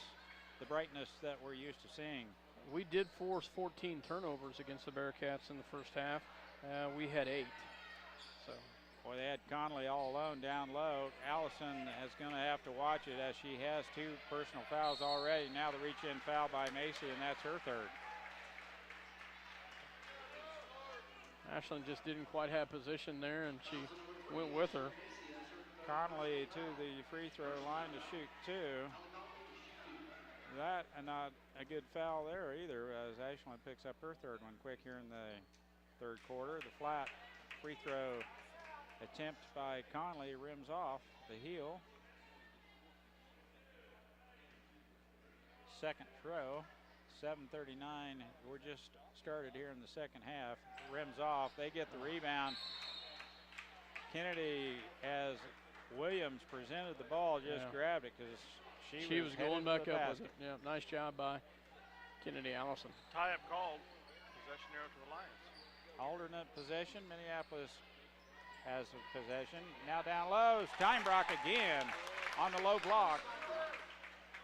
the brightness that we're used to seeing.
We did force 14 turnovers against the Bearcats in the first half. We had 8. So,
boy, they had Conley all alone down low. Allison is going to have to watch it, as she has 2 personal fouls already. Now the reach-in foul by Macy, and that's her 3rd.
Ashlyn just didn't quite have position there, and she went with her.
Conley to the free throw line to shoot 2. That and not a good foul there either, as Ashlyn picks up her 3rd one quick here in the 3rd quarter. The flat free throw attempt by Conley rims off the heel. Second throw, 7:39. We're just started here in the second half. Rims off. They get the rebound. Kennedy, as Williams presented the ball, just grabbed it because she was
going back up with it. Yeah, nice job by Kennedy Allison.
Tie-up called. Possession arrow to the Lions.
Alternate possession. Minneapolis has a possession. Now down low. Steinbrock again on the low block.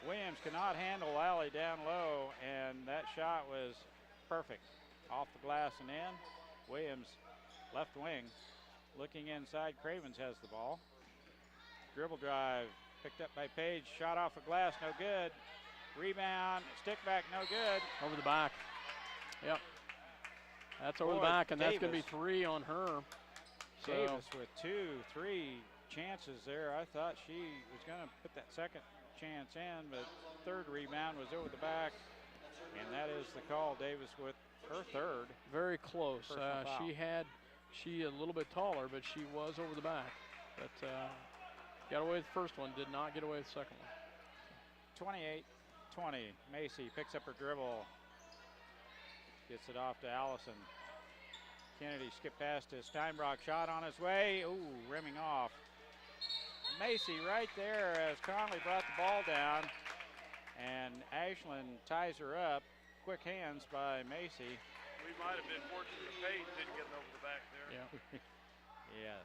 Williams cannot handle Allie down low, and that shot was perfect. Off the glass and in. Williams, left wing, looking inside. Cravens has the ball. Dribble drive. Picked up by Page, shot off the glass, no good. Rebound, stick back, no good.
Over the back. Yep. That's over the back, and that's going to be 3 on her. So
Davis with 2, 3 chances there. I thought she was going to put that second chance in, but third rebound was over the back, and that is the call. Davis with her third.
Very close.
Foul.
She a little bit taller, but she was over the back. But got away with the first one, did not get away with the second one.
28-20. Macy picks up her dribble. Gets it off to Allison. Kennedy skipped past to Steinbrock. Shot on his way. Ooh, rimming off. Macy right there as Conley brought the ball down. And Ashland ties her up. Quick hands by Macy.
We might have been fortunate if Page didn't get it over the back there.
Yeah. Yes.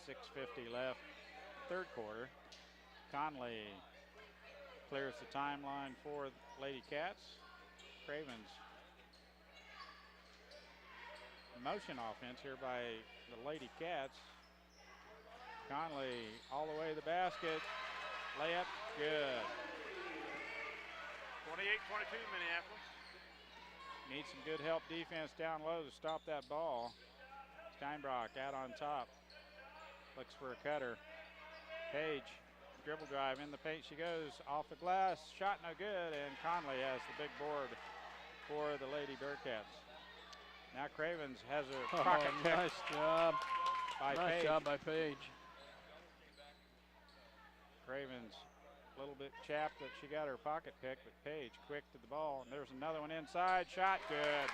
6:50 left. Third quarter. Conley clears the timeline for Lady Cats. Cravens. Motion offense here by the Lady Cats. Conley all the way to the basket. Layup, good.
28-22 Minneapolis.
Needs some good help defense down low to stop that ball. Steinbrock out on top. Looks for a cutter. Page, dribble drive in the paint. She goes off the glass. Shot no good, and Conley has the big board for the Lady Bearcats. Now Cravens has a pocket pick.
Nice job. Nice job by Page.
Cravens a little bit chapped that she got her pocket pick, but Page quick to the ball. And there's another one inside. Shot good.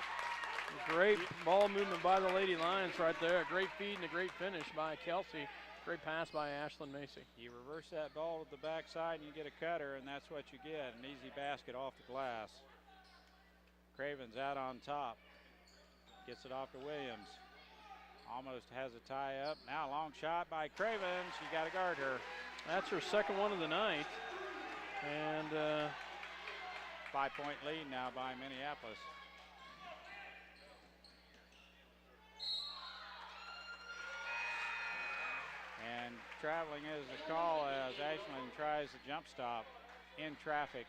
Great ball movement by the Lady Lions right there. Great feed and a great finish by Kelsey. Great pass by Ashland Macy.
You reverse that ball to the backside and you get a cutter, and that's what you get. An easy basket off the glass. Cravens out on top. Gets it off to Williams. Almost has a tie up. Now a long shot by Cravens. You got to guard her.
That's her second one of the night. And
5-point lead now by Minneapolis. And traveling is the call as Ashland tries the jump stop in traffic.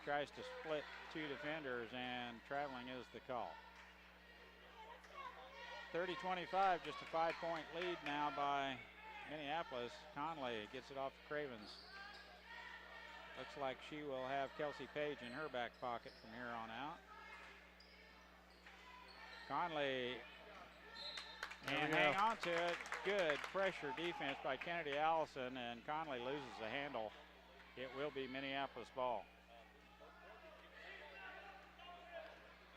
Tries to split two defenders, and traveling is the call. 30-25, just a 5-point lead now by Minneapolis. Conley gets it off to Cravens. Looks like she will have Kelsey Page in her back pocket from here on out. Conley and hang on to it. Good pressure defense by Kennedy Allison, and Conley loses the handle. It will be Minneapolis ball.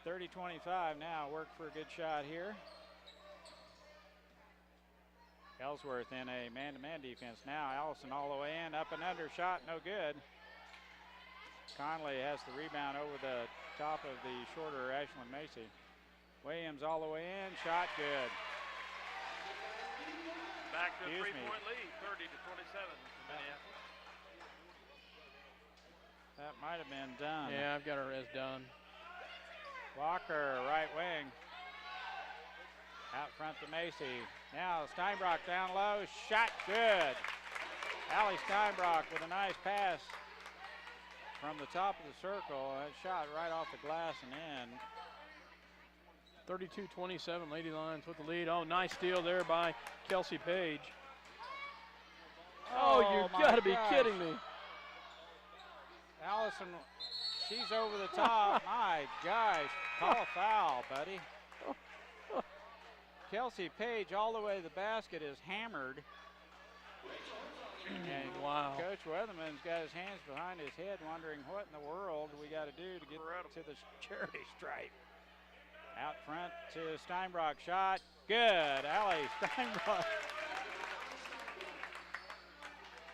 30-25 now. Work for a good shot here. Ellsworth in a man-to-man defense now. Allison all the way in, up and under, shot no good. Conley has the rebound over the top of the shorter Ashland Macy. Williams all the way in, shot good.
Back to a 3-point lead, 30-27 Minneapolis.
That might have been done.
yeah, I've got her as done.
Walker, right wing. Out front to Macy. Now Steinbrock down low, shot good. Allie Steinbrock with a nice pass from the top of the circle. That shot right off the glass and in.
32-27, Lady Lions with the lead. Oh, nice steal there by Kelsey Page. Oh, you got to be kidding me.
Allison, she's over the top. My gosh, call a foul, buddy. Kelsey Page all the way to the basket is hammered. And
wow.
Coach Weatherman's got his hands behind his head wondering what in the world we got to do to get to the charity stripe. Out front to Steinbrock, shot, good. Allie Steinbrock.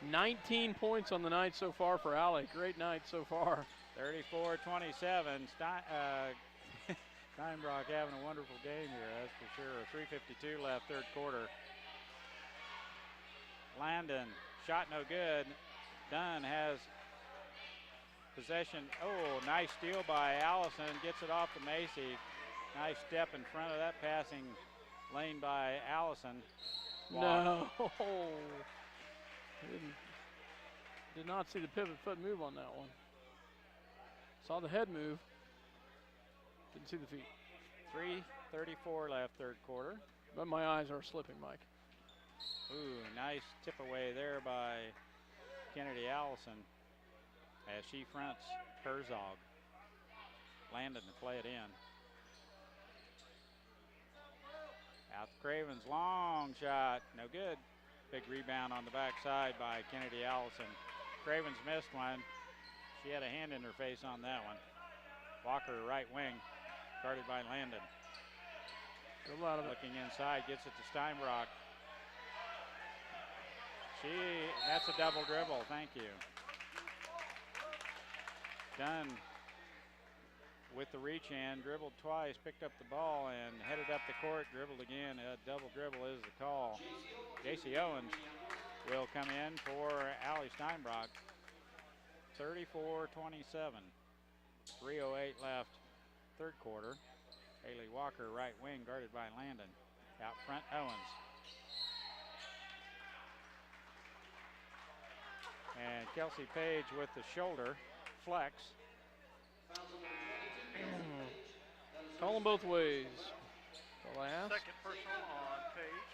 19 points on the night so far for Allie. Great night so far.
34-27. Steinbrock having a wonderful game here, that's for sure. 3:52 left, third quarter. Landon, shot no good. Dunn has possession. Oh, nice steal by Allison. Gets it off to Macy. Nice step in front of that passing lane by Allison.
No. Did not see the pivot foot move on that one. Saw the head move. Didn't see the feet.
3:34 left, third quarter.
But my eyes are slipping, Mike.
Ooh, nice tip away there by Kennedy Allison as she fronts Herzog. Landon to play it in. Out to Cravens, long shot, no good. Big rebound on the backside by Kennedy Allison. Cravens missed one. She had a hand in her face on that one. Walker, right wing, guarded by Landon.
A lot of it.
Looking inside, gets it to Steinbrock. That's a double dribble, thank you. Dunn with the reach in, dribbled twice, picked up the ball and headed up the court, dribbled again. A double dribble is the call. J.C. Owens will come in for Allie Steinbrock. 34-27. 3:08 left, third quarter. Haley Walker, right wing, guarded by Landon. Out front, Owens. And Kelsey Page with the shoulder flex.
Call them both ways. That's all I ask.
Second personal on Page.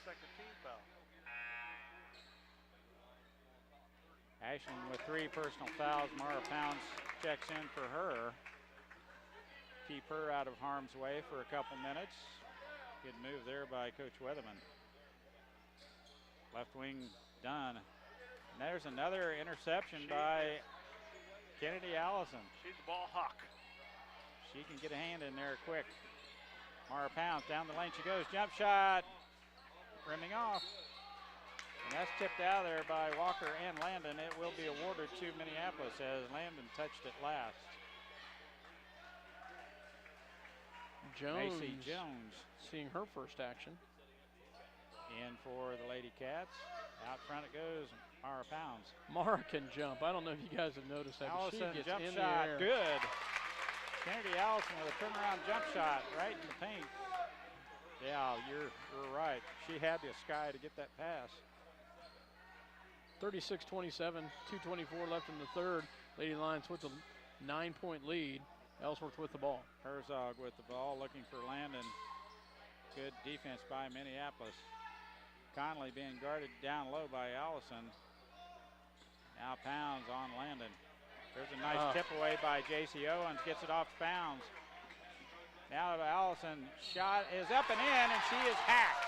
Second team foul.
Ashland with 3 personal fouls. Mara Pounds checks in for her. Keep her out of harm's way for a couple minutes. Good move there by Coach Weatherman. Left wing done. And there's another interception by Kennedy Allison.
She's the ball hawk.
She can get a hand in there quick. Mara Pounds down the lane she goes. Jump shot. Rimming off. And that's tipped out of there by Walker and Landon. It will be awarded to Minneapolis as Landon touched it last. Macy Jones
seeing her first action.
In for the Lady Cats. Out front it goes. Mara Pounds.
Mara can jump. I don't know if you guys have noticed that, but she
Allison,
gets
jump
in
shot,
the air.
good. Kennedy Allison with a turnaround jump shot right in the paint. Yeah, you're right. She had the sky to get that pass.
36-27, 2:24 left in the third. Lady Lions with a 9-point lead. Ellsworth with the ball.
Herzog with the ball, looking for Landon. Good defense by Minneapolis. Conley being guarded down low by Allison. Now Pounds on Landon. There's a nice tip away by J.C. Owens, gets it off Pounds. Now to Allison, shot is up and in, and she is hacked.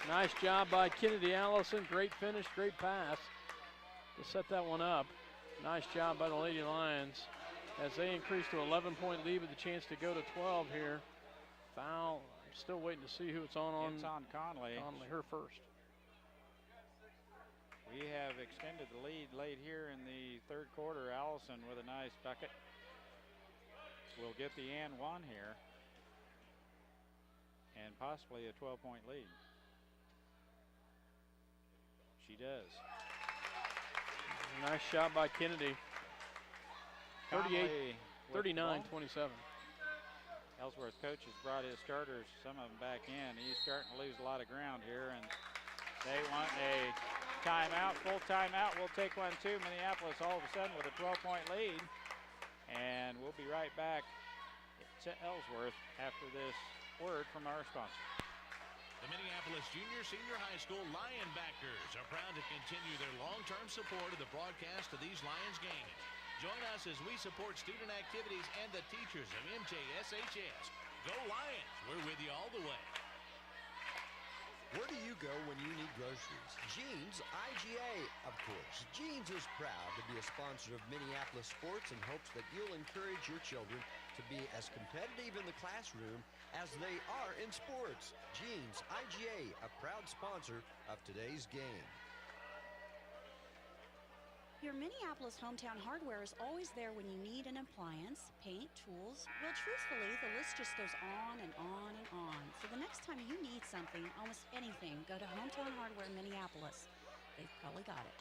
Nice job by Kennedy Allison. Great finish, great pass to set that one up. Nice job by the Lady Lions as they increase to 11-point lead with a chance to go to 12 here. Foul. I'm still waiting to see who it's on.
It's on Conley.
Conley, her first.
We have extended the lead late here in the third quarter. Allison with a nice bucket. Will get the and one here. And possibly a 12-point lead. She does.
Nice shot by Kennedy. 39-27.
Ellsworth coach has brought his starters, some of them back in. He's starting to lose a lot of ground here, and they want a timeout, full timeout. We'll take one too. Minneapolis all of a sudden with a 12-point lead. And we'll be right back to Ellsworth after this word from our sponsor.
The Minneapolis Junior Senior High School Lionbackers are proud to continue their long-term support of the broadcast of these Lions games. Join us as we support student activities and the teachers of MJSHS. Go Lions! We're with you all the way.
Where do you go when you need groceries? Jeans IGA, of course. Jeans is proud to be a sponsor of Minneapolis sports and hopes that you'll encourage your children to be as competitive in the classroom as they are in sports. Jeans IGA, a proud sponsor of today's game.
Your Minneapolis Hometown Hardware is always there when you need an appliance, paint, tools. Well, truthfully, the list just goes on and on and on. So the next time you need something, almost anything, go to Hometown Hardware Minneapolis. They've probably got it.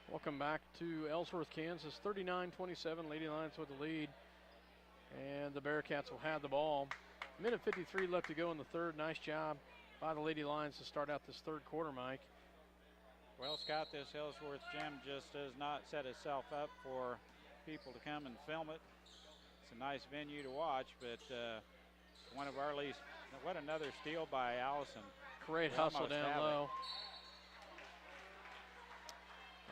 Welcome back to Ellsworth, Kansas. 39-27, Lady Lions with the lead. And the Bearcats will have the ball. Minute 53 left to go in the third. Nice job by the Lady Lions to start out this third quarter, Mike.
Well, Scott, this Ellsworth gym just does not set itself up for people to come and film it. It's a nice venue to watch, but one of our least What another steal by Allison.
Great
They
hustle
almost
down
have it.
low.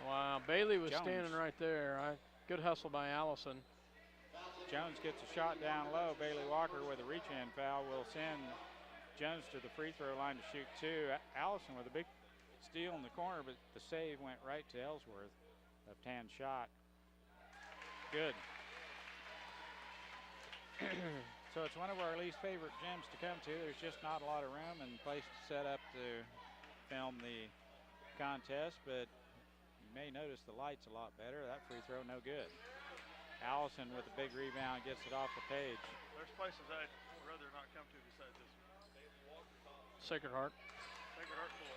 Wow, Bailey was
Jones.
standing right there. Good hustle by Allison.
Jones gets a shot down low. Bailey Walker with a reach-in foul will send Jones to the free throw line to shoot 2. Allison with a big steal in the corner, but the save went right to Ellsworth. Left-hand shot. Good. So it's one of our least favorite gyms to come to. There's just not a lot of room and place to set up to film the contest, but you may notice the lights a lot better. That free throw, no good. Allison with a big rebound, gets it off the page.
There's places I'd rather not come to besides this one.
Sacred Heart.
Sacred Heart boys.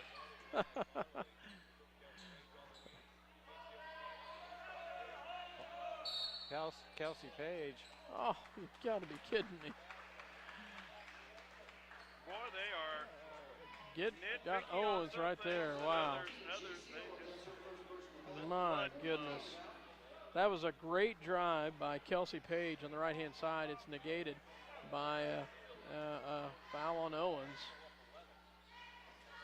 Kelsey Page.
Oh, you've got to be kidding me.
Boy, they are
Got
nitpicky on
Owens
some
right
things,
there.
and
Wow.
others, they just
My goodness. That was a great drive by Kelsey Page on the right-hand side. It's negated by a foul on Owens.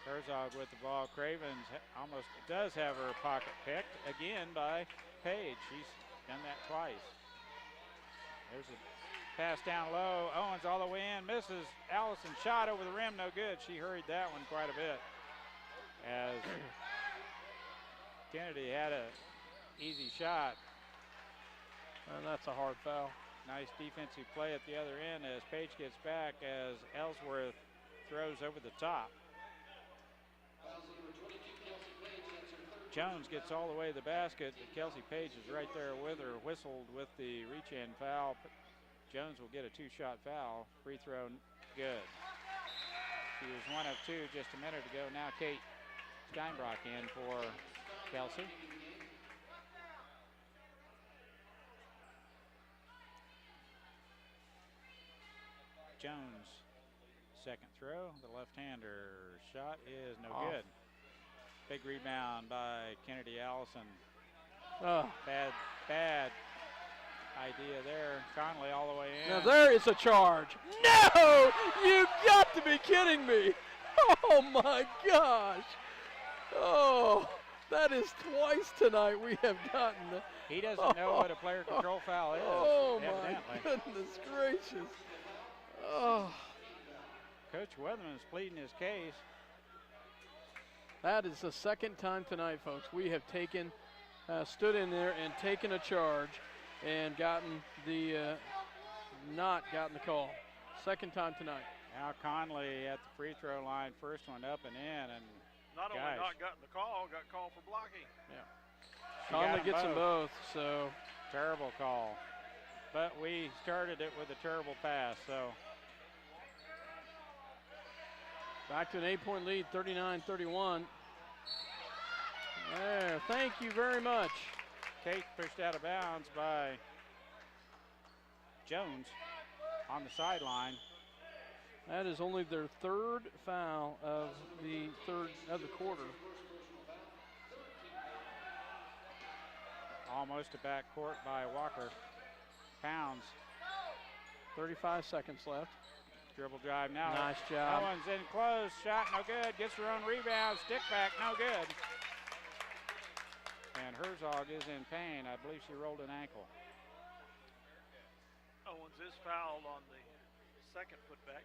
Herzog with the ball. Cravens almost does have her pocket picked again by Page. She's done that twice. There's a pass down low. Owens all the way in. Misses. Allison shot over the rim. No good. She hurried that one quite a bit. As Kennedy had a easy shot.
And that's a hard foul.
Nice defensive play at the other end as Page gets back as Ellsworth throws over the top. Jones gets all the way to the basket. Kelsey Page is right there with her, whistled with the reach-in foul. Jones will get a 2-shot foul. Free throw, good. She was 1 of 2 just a minute ago. Now Kate Steinbrock in for Kelsey. Jones, second throw. The left-hander shot is no good. Big rebound by Kennedy Allison. Bad idea there. Conley all the way in.
Now there is a charge. No! You got to be kidding me. Oh my gosh. Oh, that is twice tonight we have gotten.
He doesn't know what a player control foul is.
Oh
evidently.
my goodness gracious. Oh.
Coach Weatherman's pleading his case.
That is the second time tonight, folks. We have taken, stood in there and taken a charge and gotten the, not gotten the call. Second time tonight.
Now Conley at the free throw line, first one up and in, and
not only not gotten the call, got called for blocking.
Yeah. Conley gets them both, so.
Terrible call. But we started it with a terrible pass, so.
Back to an 8-point lead, 39-31. There, thank you very much.
Kate pushed out of bounds by Jones on the sideline.
That is only their third foul of the quarter.
Almost a backcourt by Walker. Pounds.
35 seconds left.
Dribble drive now.
Nice job.
Owens in close, shot no good. Gets her own rebound, stick back, no good. And Herzog is in pain. I believe she rolled an ankle.
Owens is fouled on the second putback.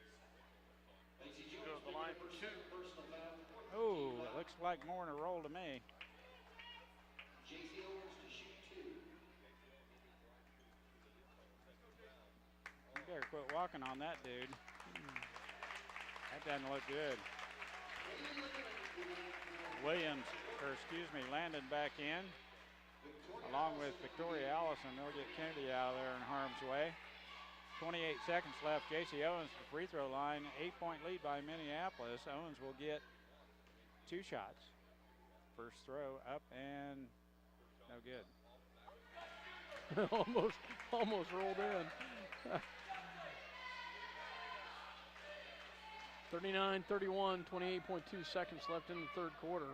Go to the line for 2.
Oh, it looks like more than a roll to me. You better quit walking on that, dude. That doesn't look good. Landon back in, along with Victoria Allison. They'll get Kennedy out of there in harm's way. 28 seconds left. J.C. Owens to the free throw line. 8-point lead by Minneapolis. Owens will get 2 shots. First throw up and no good.
almost rolled in. 39-31, 28.2 seconds left in the third quarter.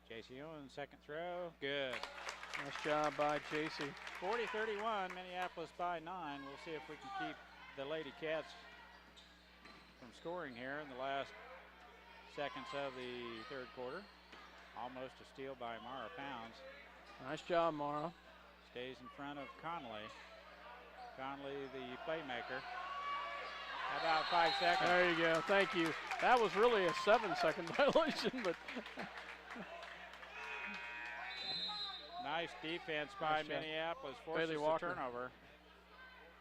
J.C. Owens, second throw, good.
Nice job by J.C.
40-31, Minneapolis by 9. We'll see if we can keep the Lady Cats from scoring here in the last seconds of the third quarter. Almost a steal by Mara Pounds.
Nice job, Mara.
Stays in front of Conley. Conley, the playmaker. About 5 seconds.
There you go. Thank you. That was really a 7-second violation, but
nice defense by
Nice job.
Minneapolis. Forces
Bailey
the
Walker.
turnover.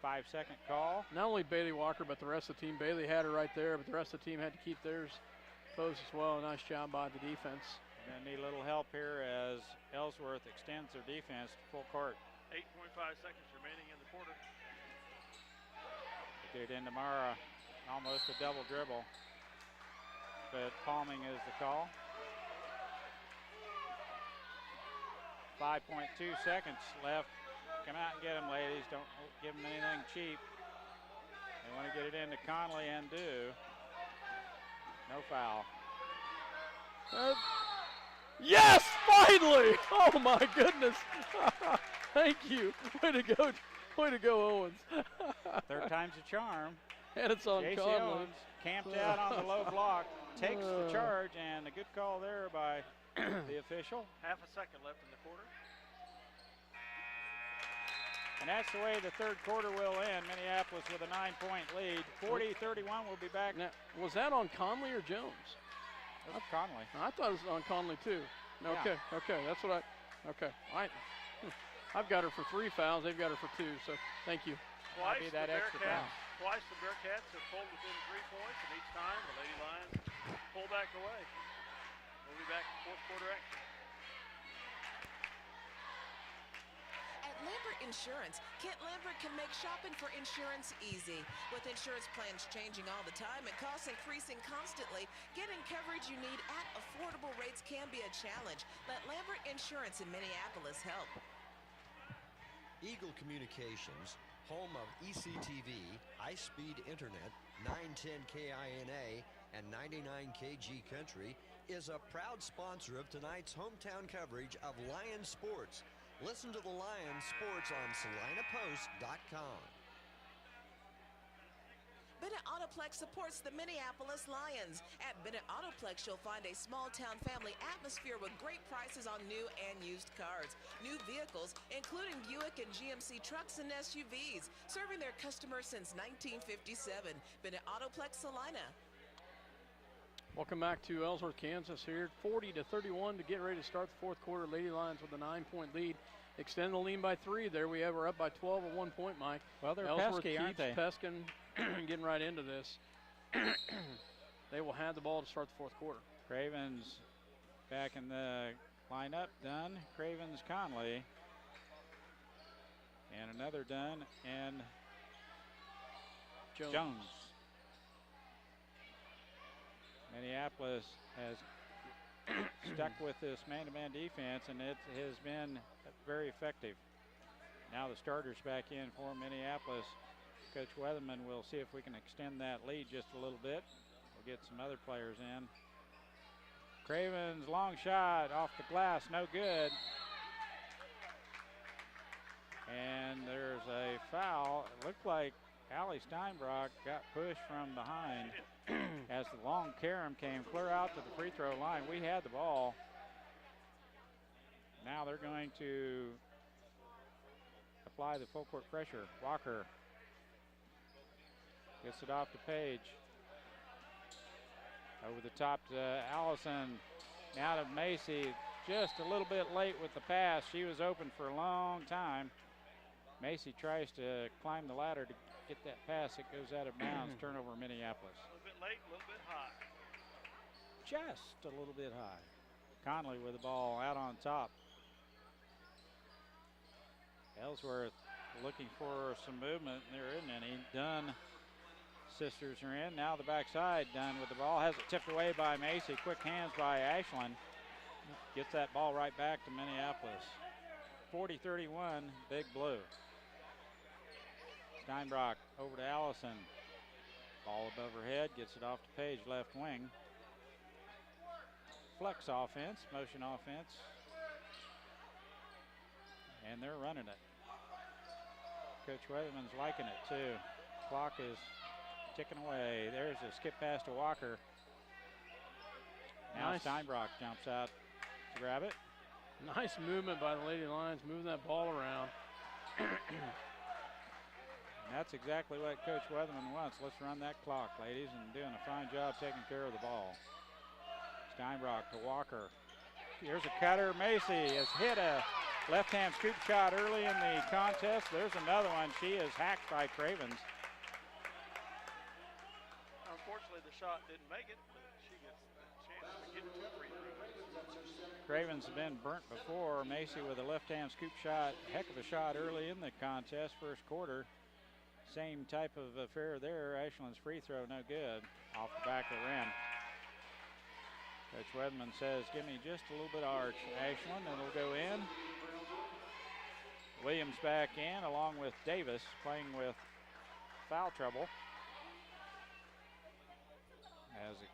5-second call.
not only Bailey Walker, but the rest of the team. Bailey had her right there, but the rest of the team had to keep theirs closed as well. Nice job by the defense.
Gonna need a little help here as Ellsworth extends their defense to full court.
8.5 seconds remaining in the quarter.
Get it into Mara. Almost a double dribble. But palming is the call. 5.2 seconds left. Come out and get them, ladies. Don't give them anything cheap. They want to get it into Conley and do. No foul.
Yes, finally! Oh my goodness! Thank you. Way to go, Owens.
Third time's a charm.
And it's on
J.C.
Conley.
Owens camped out on the low block, takes the charge, and a good call there by the official.
Half a second left in the quarter.
And that's the way the third quarter will end. Minneapolis with a 9-point lead. 40-31 will be back.
Now, was that on Conley or Jones?
That's Conley.
I thought it was on Conley too. No,
Yeah.
Okay, that's what I've got her for 3 fouls. They've got her for 2. So thank you.
Might be that extra foul.
Twice the Bearcats have pulled within 3 points, and each time the Lady Lions pull back away. We'll be back in fourth quarter action.
At Lambert Insurance, Kent Lambert can make shopping for insurance easy. With insurance plans changing all the time and costs increasing constantly, getting coverage you need at affordable rates can be a challenge. Let Lambert Insurance in Minneapolis help.
Eagle Communications, home of ECTV, high-speed internet, 910 KINA, and 99KG Country, is a proud sponsor of tonight's hometown coverage of Lions sports. Listen to the Lions sports on SalinaPost.com.
Bennett Autoplex supports the Minneapolis Lions. At Bennett Autoplex, you'll find a small-town family atmosphere with great prices on new and used cars. New vehicles, including Buick and GMC trucks and SUVs, serving their customers since 1957. Bennett Autoplex, Salina.
Welcome back to Ellsworth, Kansas here. 40-31 to get ready to start the fourth quarter. Lady Lions with a 9-point lead. Extend the lead by 3. There we have. We're up by 12 at 1 point, Mike.
Well, they're
Ellsworth
pesky, aren't
keeps
they?
pesking, getting right into this. They will have the ball to start the fourth quarter.
Cravens back in the lineup. Dunn, Cravens, Conley. And another Dunn and Jones. Minneapolis has stuck with this man-to-man defense, and it has been very effective. Now the starters back in for Minneapolis. Coach Weatherman will see if we can extend that lead just a little bit. We'll get some other players in. Cravens, long shot off the glass, no good. And there's a foul. It looked like Allie Steinbrock got pushed from behind as the long carom came clear out to the free throw line. We had the ball. Now they're going to apply the full court pressure. Walker gets it off to Page. Over the top to Allison. Now to Macy. Just a little bit late with the pass. She was open for a long time. Macy tries to climb the ladder to get that pass. It goes out of bounds. Turnover, Minneapolis.
A little bit late, a little bit high.
Just a little bit high. Conley with the ball out on top. Ellsworth looking for some movement. There isn't any. Dunn sisters are in. Now the backside. Dunn with the ball. Has it tipped away by Macy. Quick hands by Ashland. Gets that ball right back to Minneapolis. 40-31, Big Blue. Steinbrock over to Allison. Ball above her head. Gets it off to Page, left wing. Flex offense, motion offense. And they're running it. Coach Weatherman's liking it too. clock is ticking away. There's a skip pass to Walker. Now
Nice.
Steinbrock jumps out to grab it.
Nice movement by the Lady Lions, moving that ball around.
And that's exactly what Coach Weatherman wants. Let's run that clock, ladies, and doing a fine job taking care of the ball. Steinbrock to Walker. Here's a cutter. Macy has hit a left-hand scoop shot early in the contest. There's another one. She is hacked by Cravens.
Unfortunately, the shot didn't make it, but she gets the chance to get 2 free throws.
Cravens have been burnt before. Macy with a left-hand scoop shot. Heck of a shot early in the contest, first quarter. Same type of affair there. Ashland's free throw, no good. Off the back of the rim. Coach Weatherman says, give me just a little bit of arch, Ashland, and it'll go in. Williams back in, along with Davis, playing with foul trouble. As the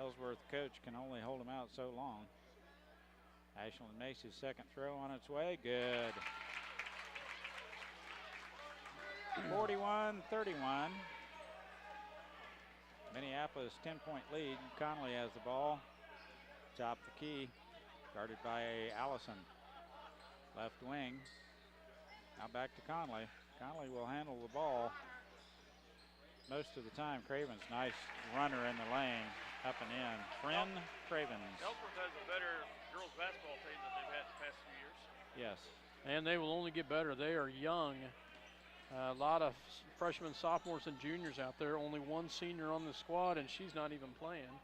Ellsworth coach can only hold him out so long. Ashland Macy's second throw on its way, good. 41-31. Minneapolis 10-point lead. Connolly has the ball. Top the key, guarded by Allison. Left wing. Now back to Conley. Conley will handle the ball most of the time. Cravens, nice runner in the lane, up and in. Friend Cravens.
Ellsworth has a better girls basketball team than they've had the past few years.
Yes.
And they will only get better. They are young. A lot of freshmen, sophomores, and juniors out there. Only one senior on the squad, and she's not even playing.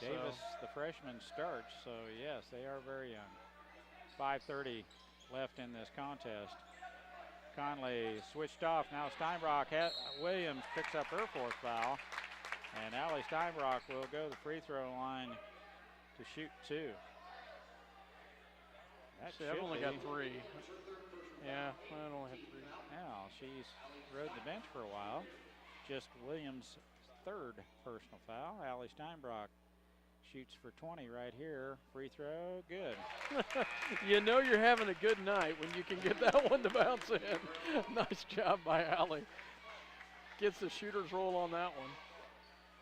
Davis, the freshman, starts, so yes, they are very young. 5:30 left in this contest. Conley switched off. Now Steinbrock, Williams picks up her fourth foul, and Allie Steinbrock will go to the free throw line to shoot 2.
See, I've only got 3. Yeah, I only have 3.
Now she's rode the bench for a while. Just Williams' third personal foul. Allie Steinbrock shoots for 20 right here. Free throw, good.
You know you're having a good night when you can get that one to bounce in. Nice job by Allie. Gets the shooter's roll on that one.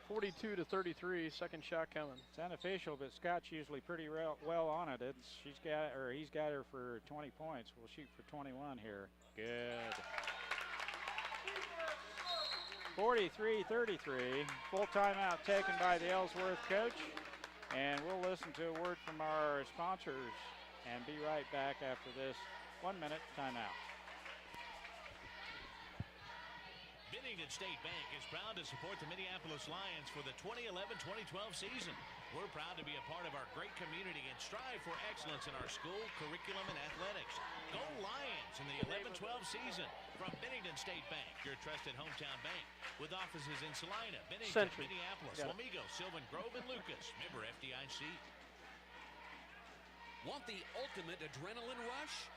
42-33, second shot coming.
It's unofficial, but Scott's usually pretty well on it. He's got her for 20 points. We'll shoot for 21 here. Good. 43-33. Full timeout taken by the Ellsworth coach. And we'll listen to a word from our sponsors and be right back after this 1-minute timeout.
Bennington State Bank is proud to support the Minneapolis Lions for the 2011-2012 season. We're proud to be a part of our great community and strive for excellence in our school, curriculum, and athletics. Go Lions in the 11-12 season. From Bennington State Bank, your trusted hometown bank, with offices in Salina, Bennington,
Century.
Minneapolis, Wamego, Sylvan Grove, and Lucas. Member FDIC.
Want the ultimate adrenaline rush?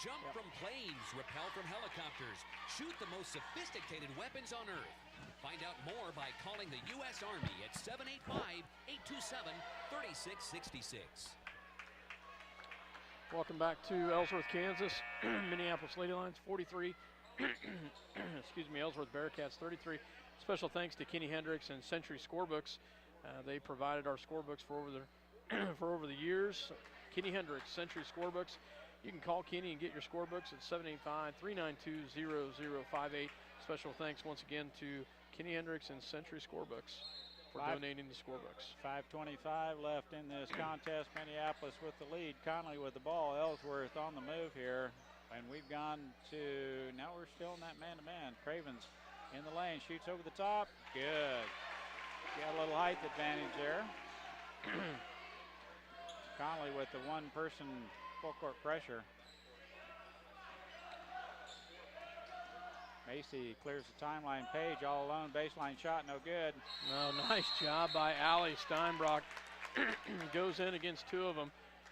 Jump from planes, rappel from helicopters, shoot the most sophisticated weapons on Earth. Find out more by calling the U.S. Army at 785-827-3666.
Welcome back to Ellsworth, Kansas. Minneapolis Lady Lions 43. Excuse me, Ellsworth Bearcats 33. Special thanks to Kenny Hendricks and Century Scorebooks. They provided our scorebooks for over the years. Kenny Hendricks, Century Scorebooks. You can call Kenny and get your scorebooks at 785-392-0058. Special thanks once again to Kenny Hendricks and Century Scorebooks for donating the scorebooks.
5:25 left in this contest. Minneapolis with the lead. Conley with the ball. Ellsworth on the move here. And we've gone to, now we're still in that man-to-man. Cravens in the lane, shoots over the top. Good. Got a little height advantage there. Conley with the one-person full court pressure. Macy clears the timeline page all alone. Baseline shot, no good.
No, nice job by Allie Steinbrock. Goes in against 2 of them.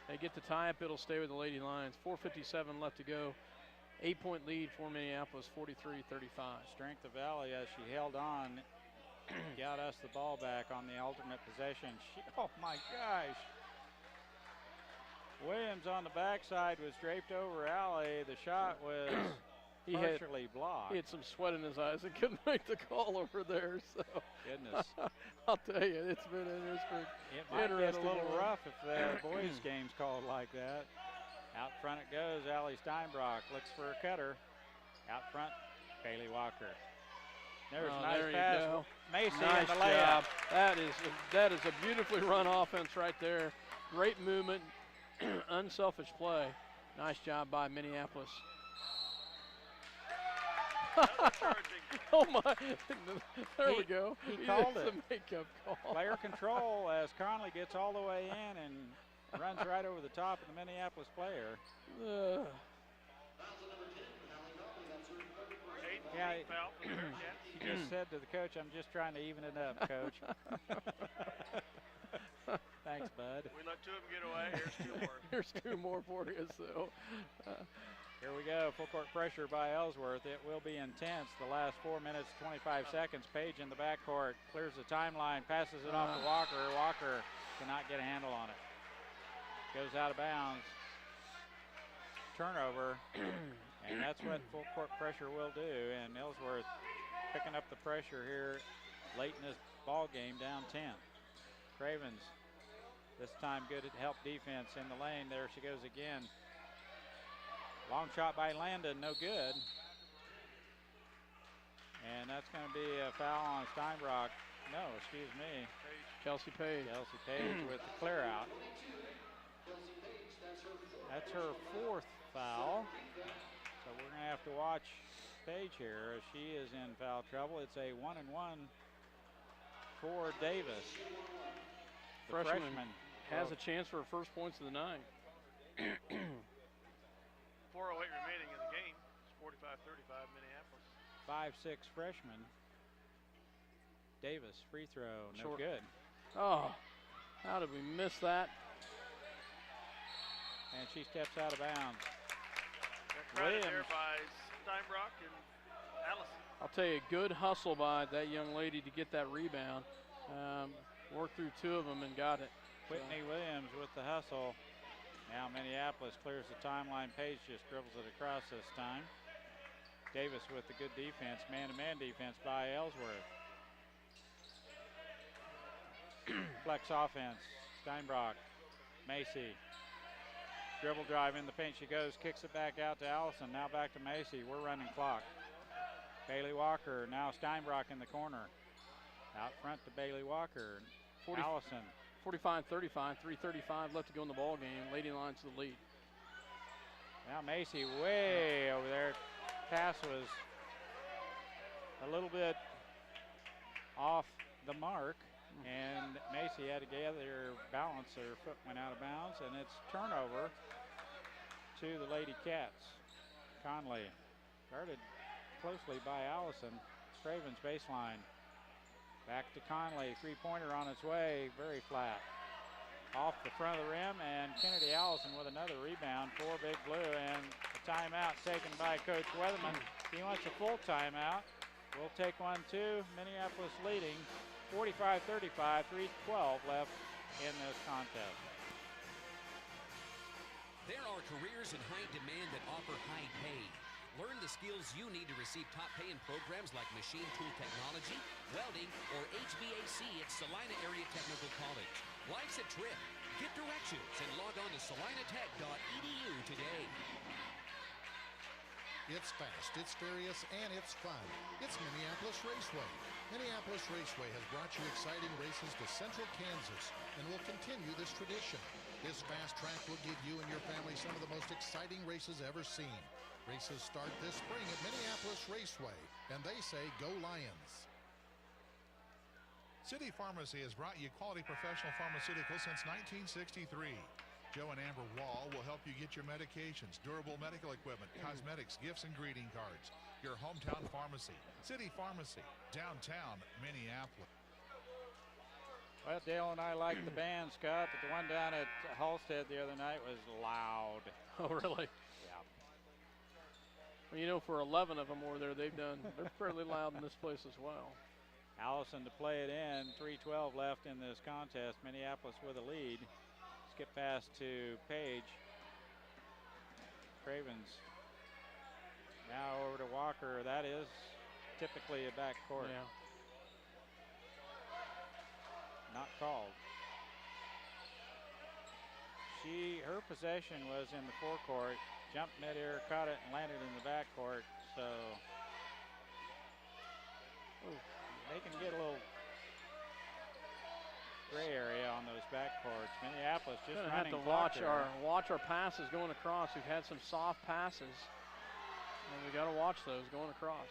They get the tie up. It'll stay with the Lady Lions. 4:57 left to go. 8-point lead for Minneapolis, 43-35.
Strength of Allie as she held on. Got us the ball back on the ultimate possession. Oh my gosh. Williams on the backside was draped over Allie. The shot was partially blocked.
He had some sweat in his eyes and couldn't make the call over there. So
Goodness.
I'll tell you, it's been an
It might get a
interesting
little
one.
rough if the boys' game's called like that. Out front it goes. Allie Steinbrock looks for a cutter. Out front, Bailey Walker. There's a nice
there
pass.
you go.
Macy
Nice
and the layup.
job. That is a beautifully run offense right there. Great movement, unselfish play. Nice job by Minneapolis. Oh my! There we go.
He called
It's
it.
a makeup call.
Player control as Conley gets all the way in and runs right over the top of the Minneapolis player. Yeah, he just said to the coach, "I'm just trying to even it up, coach." Thanks, bud.
We let 2 of them get away. Here's 2 more.
Here's 2 more for you. So.
Here we go, full court pressure by Ellsworth. It will be intense. The last 4 minutes, 25 seconds. Page in the backcourt, clears the timeline, passes it off to Walker. Walker cannot get a handle on it. Goes out of bounds. Turnover, and that's what full court pressure will do. And Ellsworth picking up the pressure here late in this ball game, down 10. Cravens, this time good at help defense in the lane. There she goes again. Long shot by Landon, no good. And that's going to be a foul on Steinbrock. No, excuse me.
Kelsey Page.
Kelsey Page with the clear out. That's her 4th foul. So we're going to have to watch Page here as she is in foul trouble. It's a 1-and-1 for Davis. The freshman
has a chance for her first points of the night.
4:08 remaining in the game. It's 45-35 Minneapolis.
5'6" freshman. Davis, free throw, no
Short.
good.
Oh, how did we miss that?
And she steps out of bounds.
Credit there by Steinbrock and Allison.
I'll tell you, good hustle by that young lady to get that rebound. Worked through 2 of them and got it.
Whitney Williams with the hustle. Now Minneapolis clears the timeline. Page just dribbles it across this time. Davis with the good defense, man-to-man defense by Ellsworth. Flex offense, Steinbrock, Macy. Dribble drive in the paint, she goes, kicks it back out to Allison, now back to Macy. We're running clock. Bailey Walker, now Steinbrock in the corner. Out front to Bailey Walker, Allison.
45-35, 3:35 left to go in the ball game. Lady Lions to the lead.
Now Macy way over there. Pass was a little bit off the mark, and Macy had to gather her balance. Her foot went out of bounds, and it's turnover to the Lady Cats. Conley guarded closely by Allison. Cravens baseline. Back to Conley, 3-pointer on its way, very flat. Off the front of the rim, and Kennedy Allison with another rebound for Big Blue, and a timeout taken by Coach Weatherman. He wants a full timeout. We'll take one too. Minneapolis leading 45-35, 3:12 left in this contest.
There are careers in high demand that offer high pay. Learn the skills you need to receive top pay in programs like machine tool technology, welding, or HVAC at Salina Area Technical College. Life's a trip. Get directions and log on to salinatech.edu today.
It's fast, it's furious, and it's fun. It's Minneapolis Raceway. Minneapolis Raceway has brought you exciting races to central Kansas and will continue this tradition. This fast track will give you and your family some of the most exciting races ever seen. Races start this spring at Minneapolis Raceway, and they say go Lions.
City Pharmacy has brought you quality professional pharmaceuticals since 1963. Joe and Amber Wall will help you get your medications, durable medical equipment, cosmetics, gifts, and greeting cards. Your hometown pharmacy, City Pharmacy, downtown Minneapolis.
Well, Dale and I like the band, Scott, but the one down at Halstead the other night was loud.
Oh, really?
Yeah.
Well, you know, for 11 of them over there, they're fairly loud in this place as well.
Allison to play it in. 3:12 left in this contest. Minneapolis with a lead. Skip pass to Page. Cravens Now over to Walker. That is typically a backcourt.
Yeah.
Not called. Her possession was in the forecourt, jumped midair, caught it, and landed in the backcourt. So they can get a little gray area on those backcourts. Minneapolis just
gonna
running
have to
clock
watch our passes going across. We've had some soft passes, and we got to watch those going across.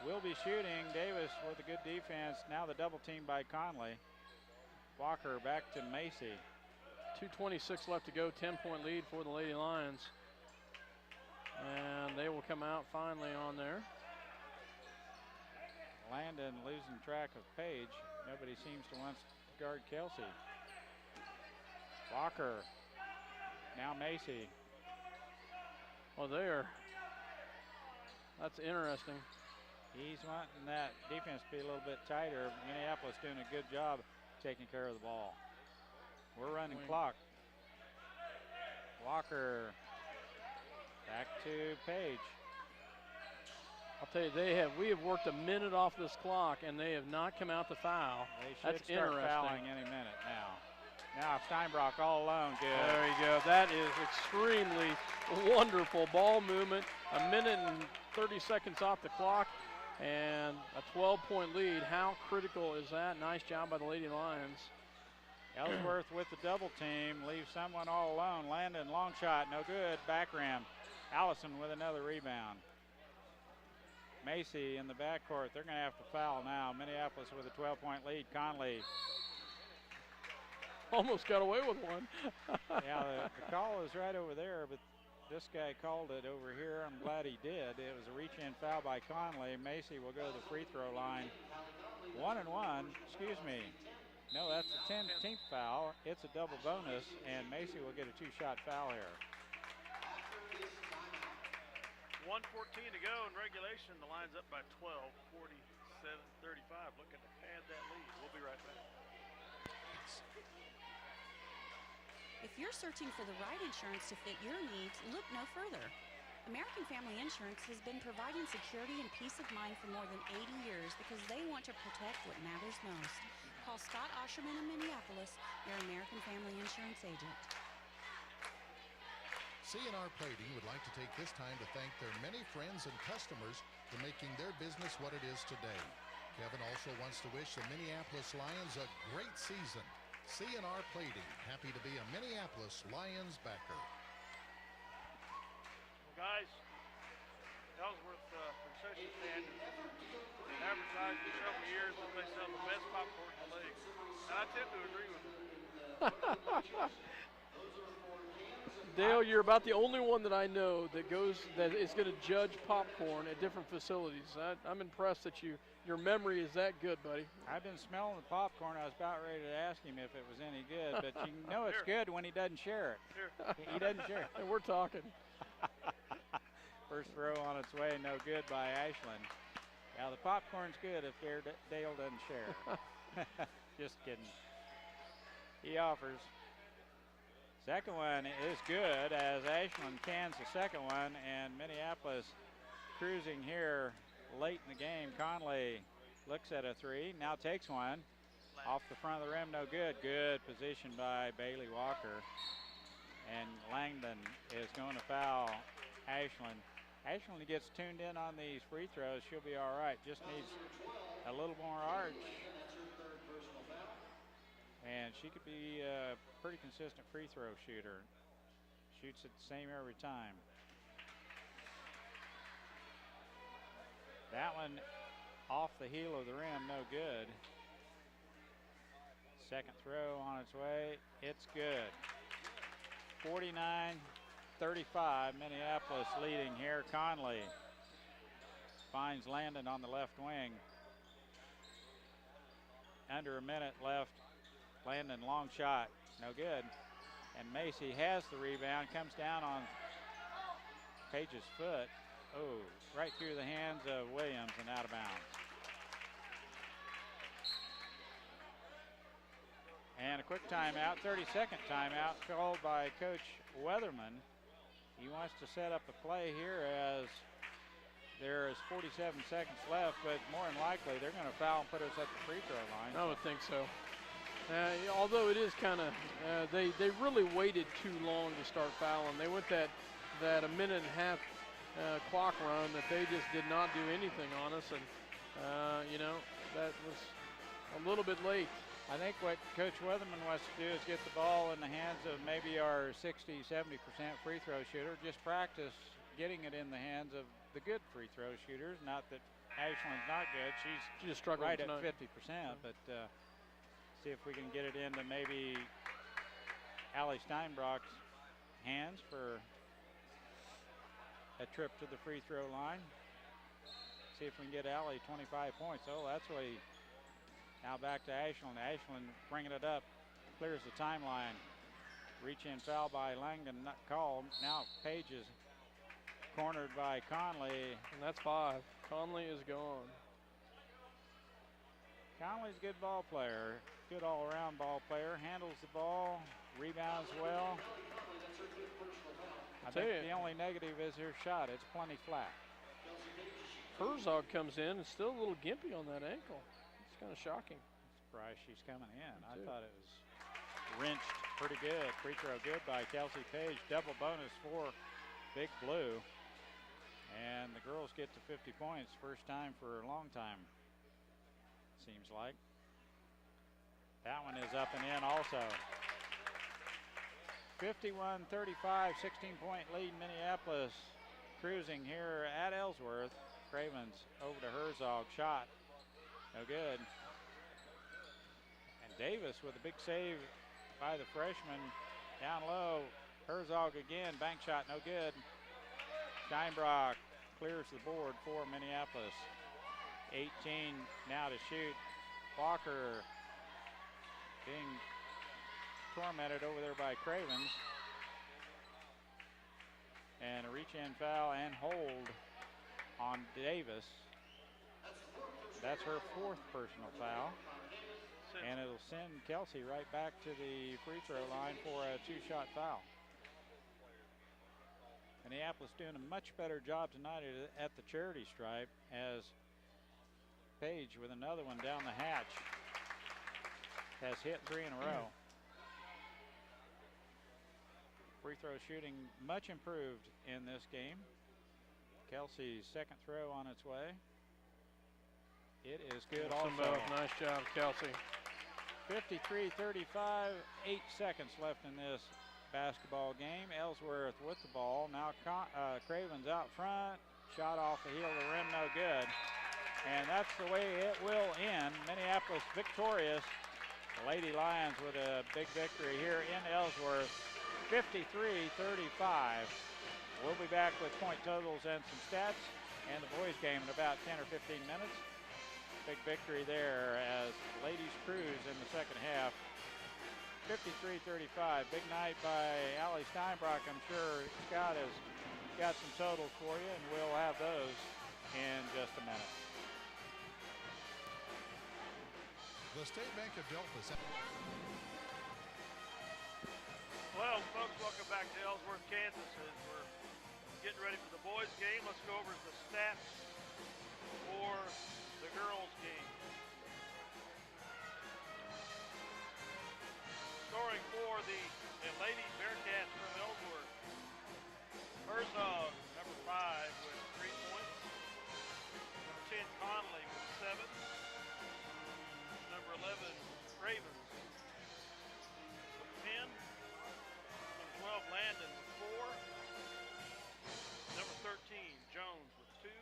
Will be shooting. Davis with a good defense. Now the double team by Conley. Walker back to Macy.
2:26 left to go, 10-point lead for the Lady Lions. And they will come out finally on there.
Landon losing track of Page. Nobody seems to want to guard Kelsey. Walker. Now Macy.
Well, that's interesting.
He's wanting that defense to be a little bit tighter. Minneapolis doing a good job taking care of the ball. We're running clock. Walker back to Page.
I'll tell you, we have worked a minute off this clock, and they have not come out to foul.
They should
That's
start
interesting.
fouling any minute now. Now Steinbrock all alone. Good.
There you go. That is extremely wonderful ball movement. A minute and 30 seconds off the clock, and a 12-point lead. How critical is that? Nice job by the Lady Lions.
Ellsworth with the double team, leaves someone all alone. Landon, long shot, no good, back rim. Allison with another rebound. Macy in the backcourt, they're gonna have to foul now. Minneapolis with a 12-point lead. Conley.
Almost got away with one.
Yeah, the call is right over there, but this guy called it over here. I'm glad he did. It was a reach-in foul by Conley. Macy will go to the free throw line. 1 and 1, excuse me. No, that's a 10th foul. It's a double bonus, and Macy will get a 2-shot foul here.
1:14 to go in regulation. The line's up by 12, 47-35. Looking to pad that lead. We'll be right back.
If you're searching for the right insurance to fit your needs, look no further. American Family Insurance has been providing security and peace of mind for more than 80 years because they want to protect what matters most. Call Scott Osherman in Minneapolis, your American Family Insurance agent.
C&R Plating would like to take this time to thank their many friends and customers for making their business what it is today. Kevin also wants to wish the Minneapolis Lions a great season. C&R Plating, happy to be a Minneapolis Lions backer.
Well, guys, Ellsworth concession stand advertised for several years that they sell the best popcorn in the league. And I tend to agree with them.
Dale, you're about the only one that I know that is going to judge popcorn at different facilities. I'm impressed that your memory is that good, buddy.
I've been smelling the popcorn. I was about ready to ask him if it was any good, but you know it's good when he doesn't share it. He doesn't share it.
And we're talking.
First throw on its way, no good by Ashland. Now the popcorn's good if Dale doesn't share it. Just kidding. He offers. Second one is good as Ashland cans the second one, and Minneapolis cruising here late in the game. Conley looks at a three, now takes one. Off the front of the rim, no good. Good position by Bailey Walker. And Langdon is going to foul Ashland. Ashland gets tuned in on these free throws. She'll be all right. Just needs a little more arch. And she could be a pretty consistent free throw shooter. Shoots it the same every time. That one off the heel of the rim, no good. Second throw on its way, it's good. 49-35, Minneapolis leading here. Conley finds Landon on the left wing. Under a minute left. Landon, long shot, no good. And Macy has the rebound, comes down on Page's foot. Oh, right through the hands of Williams and out of bounds. And a quick timeout, 30-second timeout called by Coach Weatherman. He wants to set up a play here as there is 47 seconds left, but more than likely they're going to foul and put us at the free throw line.
I would think so. Although it is kind of, they really waited too long to start fouling. They went that a minute and a half clock run that they just did not do anything on us, and you know, that was a little bit late.
I think what Coach Weatherman wants to do is get the ball in the hands of maybe our 60-70% free throw shooter. Just practice getting it in the hands of the good free throw shooters. Not that Ashland's not good. She's
just struggling
right at
tonight.
50%, but see if we can get it into maybe Allie Steinbrock's hands for a trip to the free throw line. See if we can get Allie 25 points. Oh, that's what he. Now back to Ashland. Ashland bringing it up, clears the timeline. Reach in foul by Langdon, not called. Now Page is cornered by Conley.
And that's 5. Conley is gone.
Conley's a good ball player, good all-around ball player. Handles the ball, rebounds well. I think the only negative is her shot. It's plenty flat.
Herzog comes in and still a little gimpy on that ankle. It's kind of shocking.
Surprised she's coming in. I thought it was wrenched pretty good. Free throw good by Kelsey Page. Double bonus for Big Blue. And the girls get to 50 points. First time for a long time, seems like. That one is up and in also. 51-35, 16-point lead Minneapolis. Cruising here at Ellsworth. Cravens over to Herzog. Shot. No good. And Davis with a big save by the freshman. Down low. Herzog again. Bank shot. No good. Steinbrock clears the board for Minneapolis. 18 now to shoot. Walker being tormented over there by Cravens. And a reach-in foul and hold on Davis. That's her 4th personal foul. And it'll send Kelsey right back to the free throw line for a 2-shot foul. Minneapolis doing a much better job tonight at the charity stripe as Page with another one down the hatch has hit 3 in a row. Free throw shooting much improved in this game. Kelsey's 2nd throw on its way. It is good also.
Nice job, Kelsey.
53-35, 8 seconds left in this basketball game. Ellsworth with the ball. Now Cravens out front. Shot off the heel of the rim, no good. And that's the way it will end. Minneapolis victorious. The Lady Lions with a big victory here in Ellsworth. 53-35. We'll be back with point totals and some stats and the boys game in about 10 or 15 minutes. Big victory there as ladies cruise in the second half. 53-35. Big night by Allie Steinbrock. I'm sure Scott has got some totals for you, and we'll have those in just a minute.
The State Bank of Delta.
Well, folks, welcome back to Ellsworth, Kansas. As we're getting ready for the boys' game, let's go over the stats for the girls' game. Scoring for the Lady Bearcats from Ellsworth. Herzog, number 5, with 3 points. Number 10, Conley with 7. Number 11, Cravens with 10. Number 12, Landon with 4. Number 13, Jones with 2.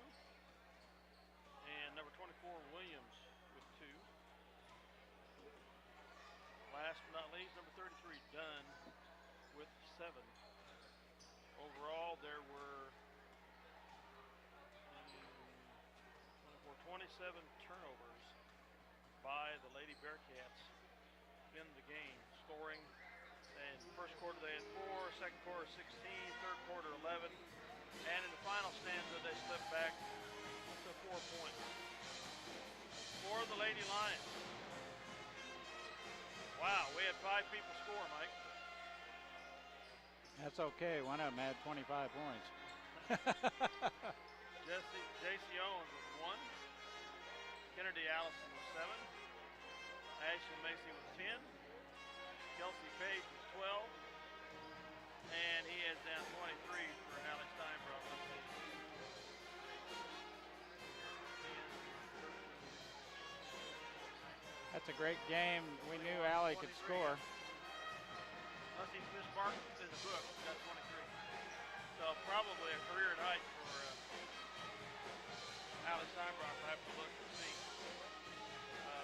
And number 24, Williams with 2. Last but not least, number 33, Dunn with 7. Overall, there were 27 turnovers by the Lady Bearcats in the game. Scoring in the first quarter they had 4, second quarter 16, third quarter 11, and in the final stanza they slipped back to 4 points. For the Lady Lions. Wow, we had 5 people score, Mike.
That's okay. One of them had 25 points.
J.C. Owens with 1. Kennedy Allison with 7. Ashley Macy with 10. Kelsey Page with 12. And he has down 23 for Allie Steinbrock.
That's a great game. We knew Allie could score.
Unless he's mismarked in the book, got 23. So probably a career night for Allie Steinbrock. We'll have to look and see.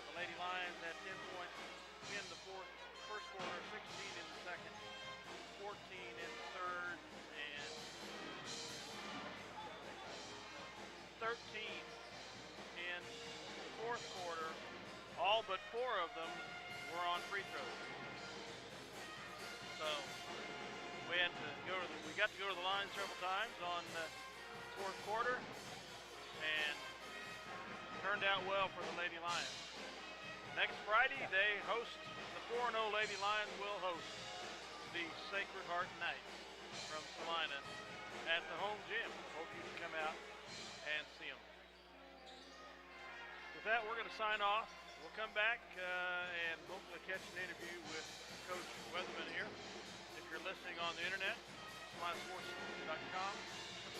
The Lady Lions had 10 points in the first quarter, 16 in the second, 14 in the third, and 13 in the fourth quarter. All but 4 of them were on free throws. So we got to go to the line several times on the fourth quarter, and turned out well for the Lady Lions. Next Friday, they host the 4-0 Lady Lions will host the Sacred Heart Knights from Salina at the home gym. Hope you can come out and see them. With that, we're going to sign off. We'll come back and hopefully catch an interview with Coach Weatherman here. If you're listening on the internet, SalinaSports.com,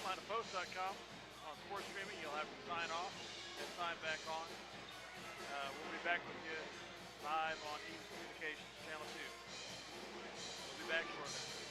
SalinaPost.com. On sports streaming, you'll have to sign off and sign back on. We'll be back with you live on Eaton Communications Channel 2. We'll be back shortly.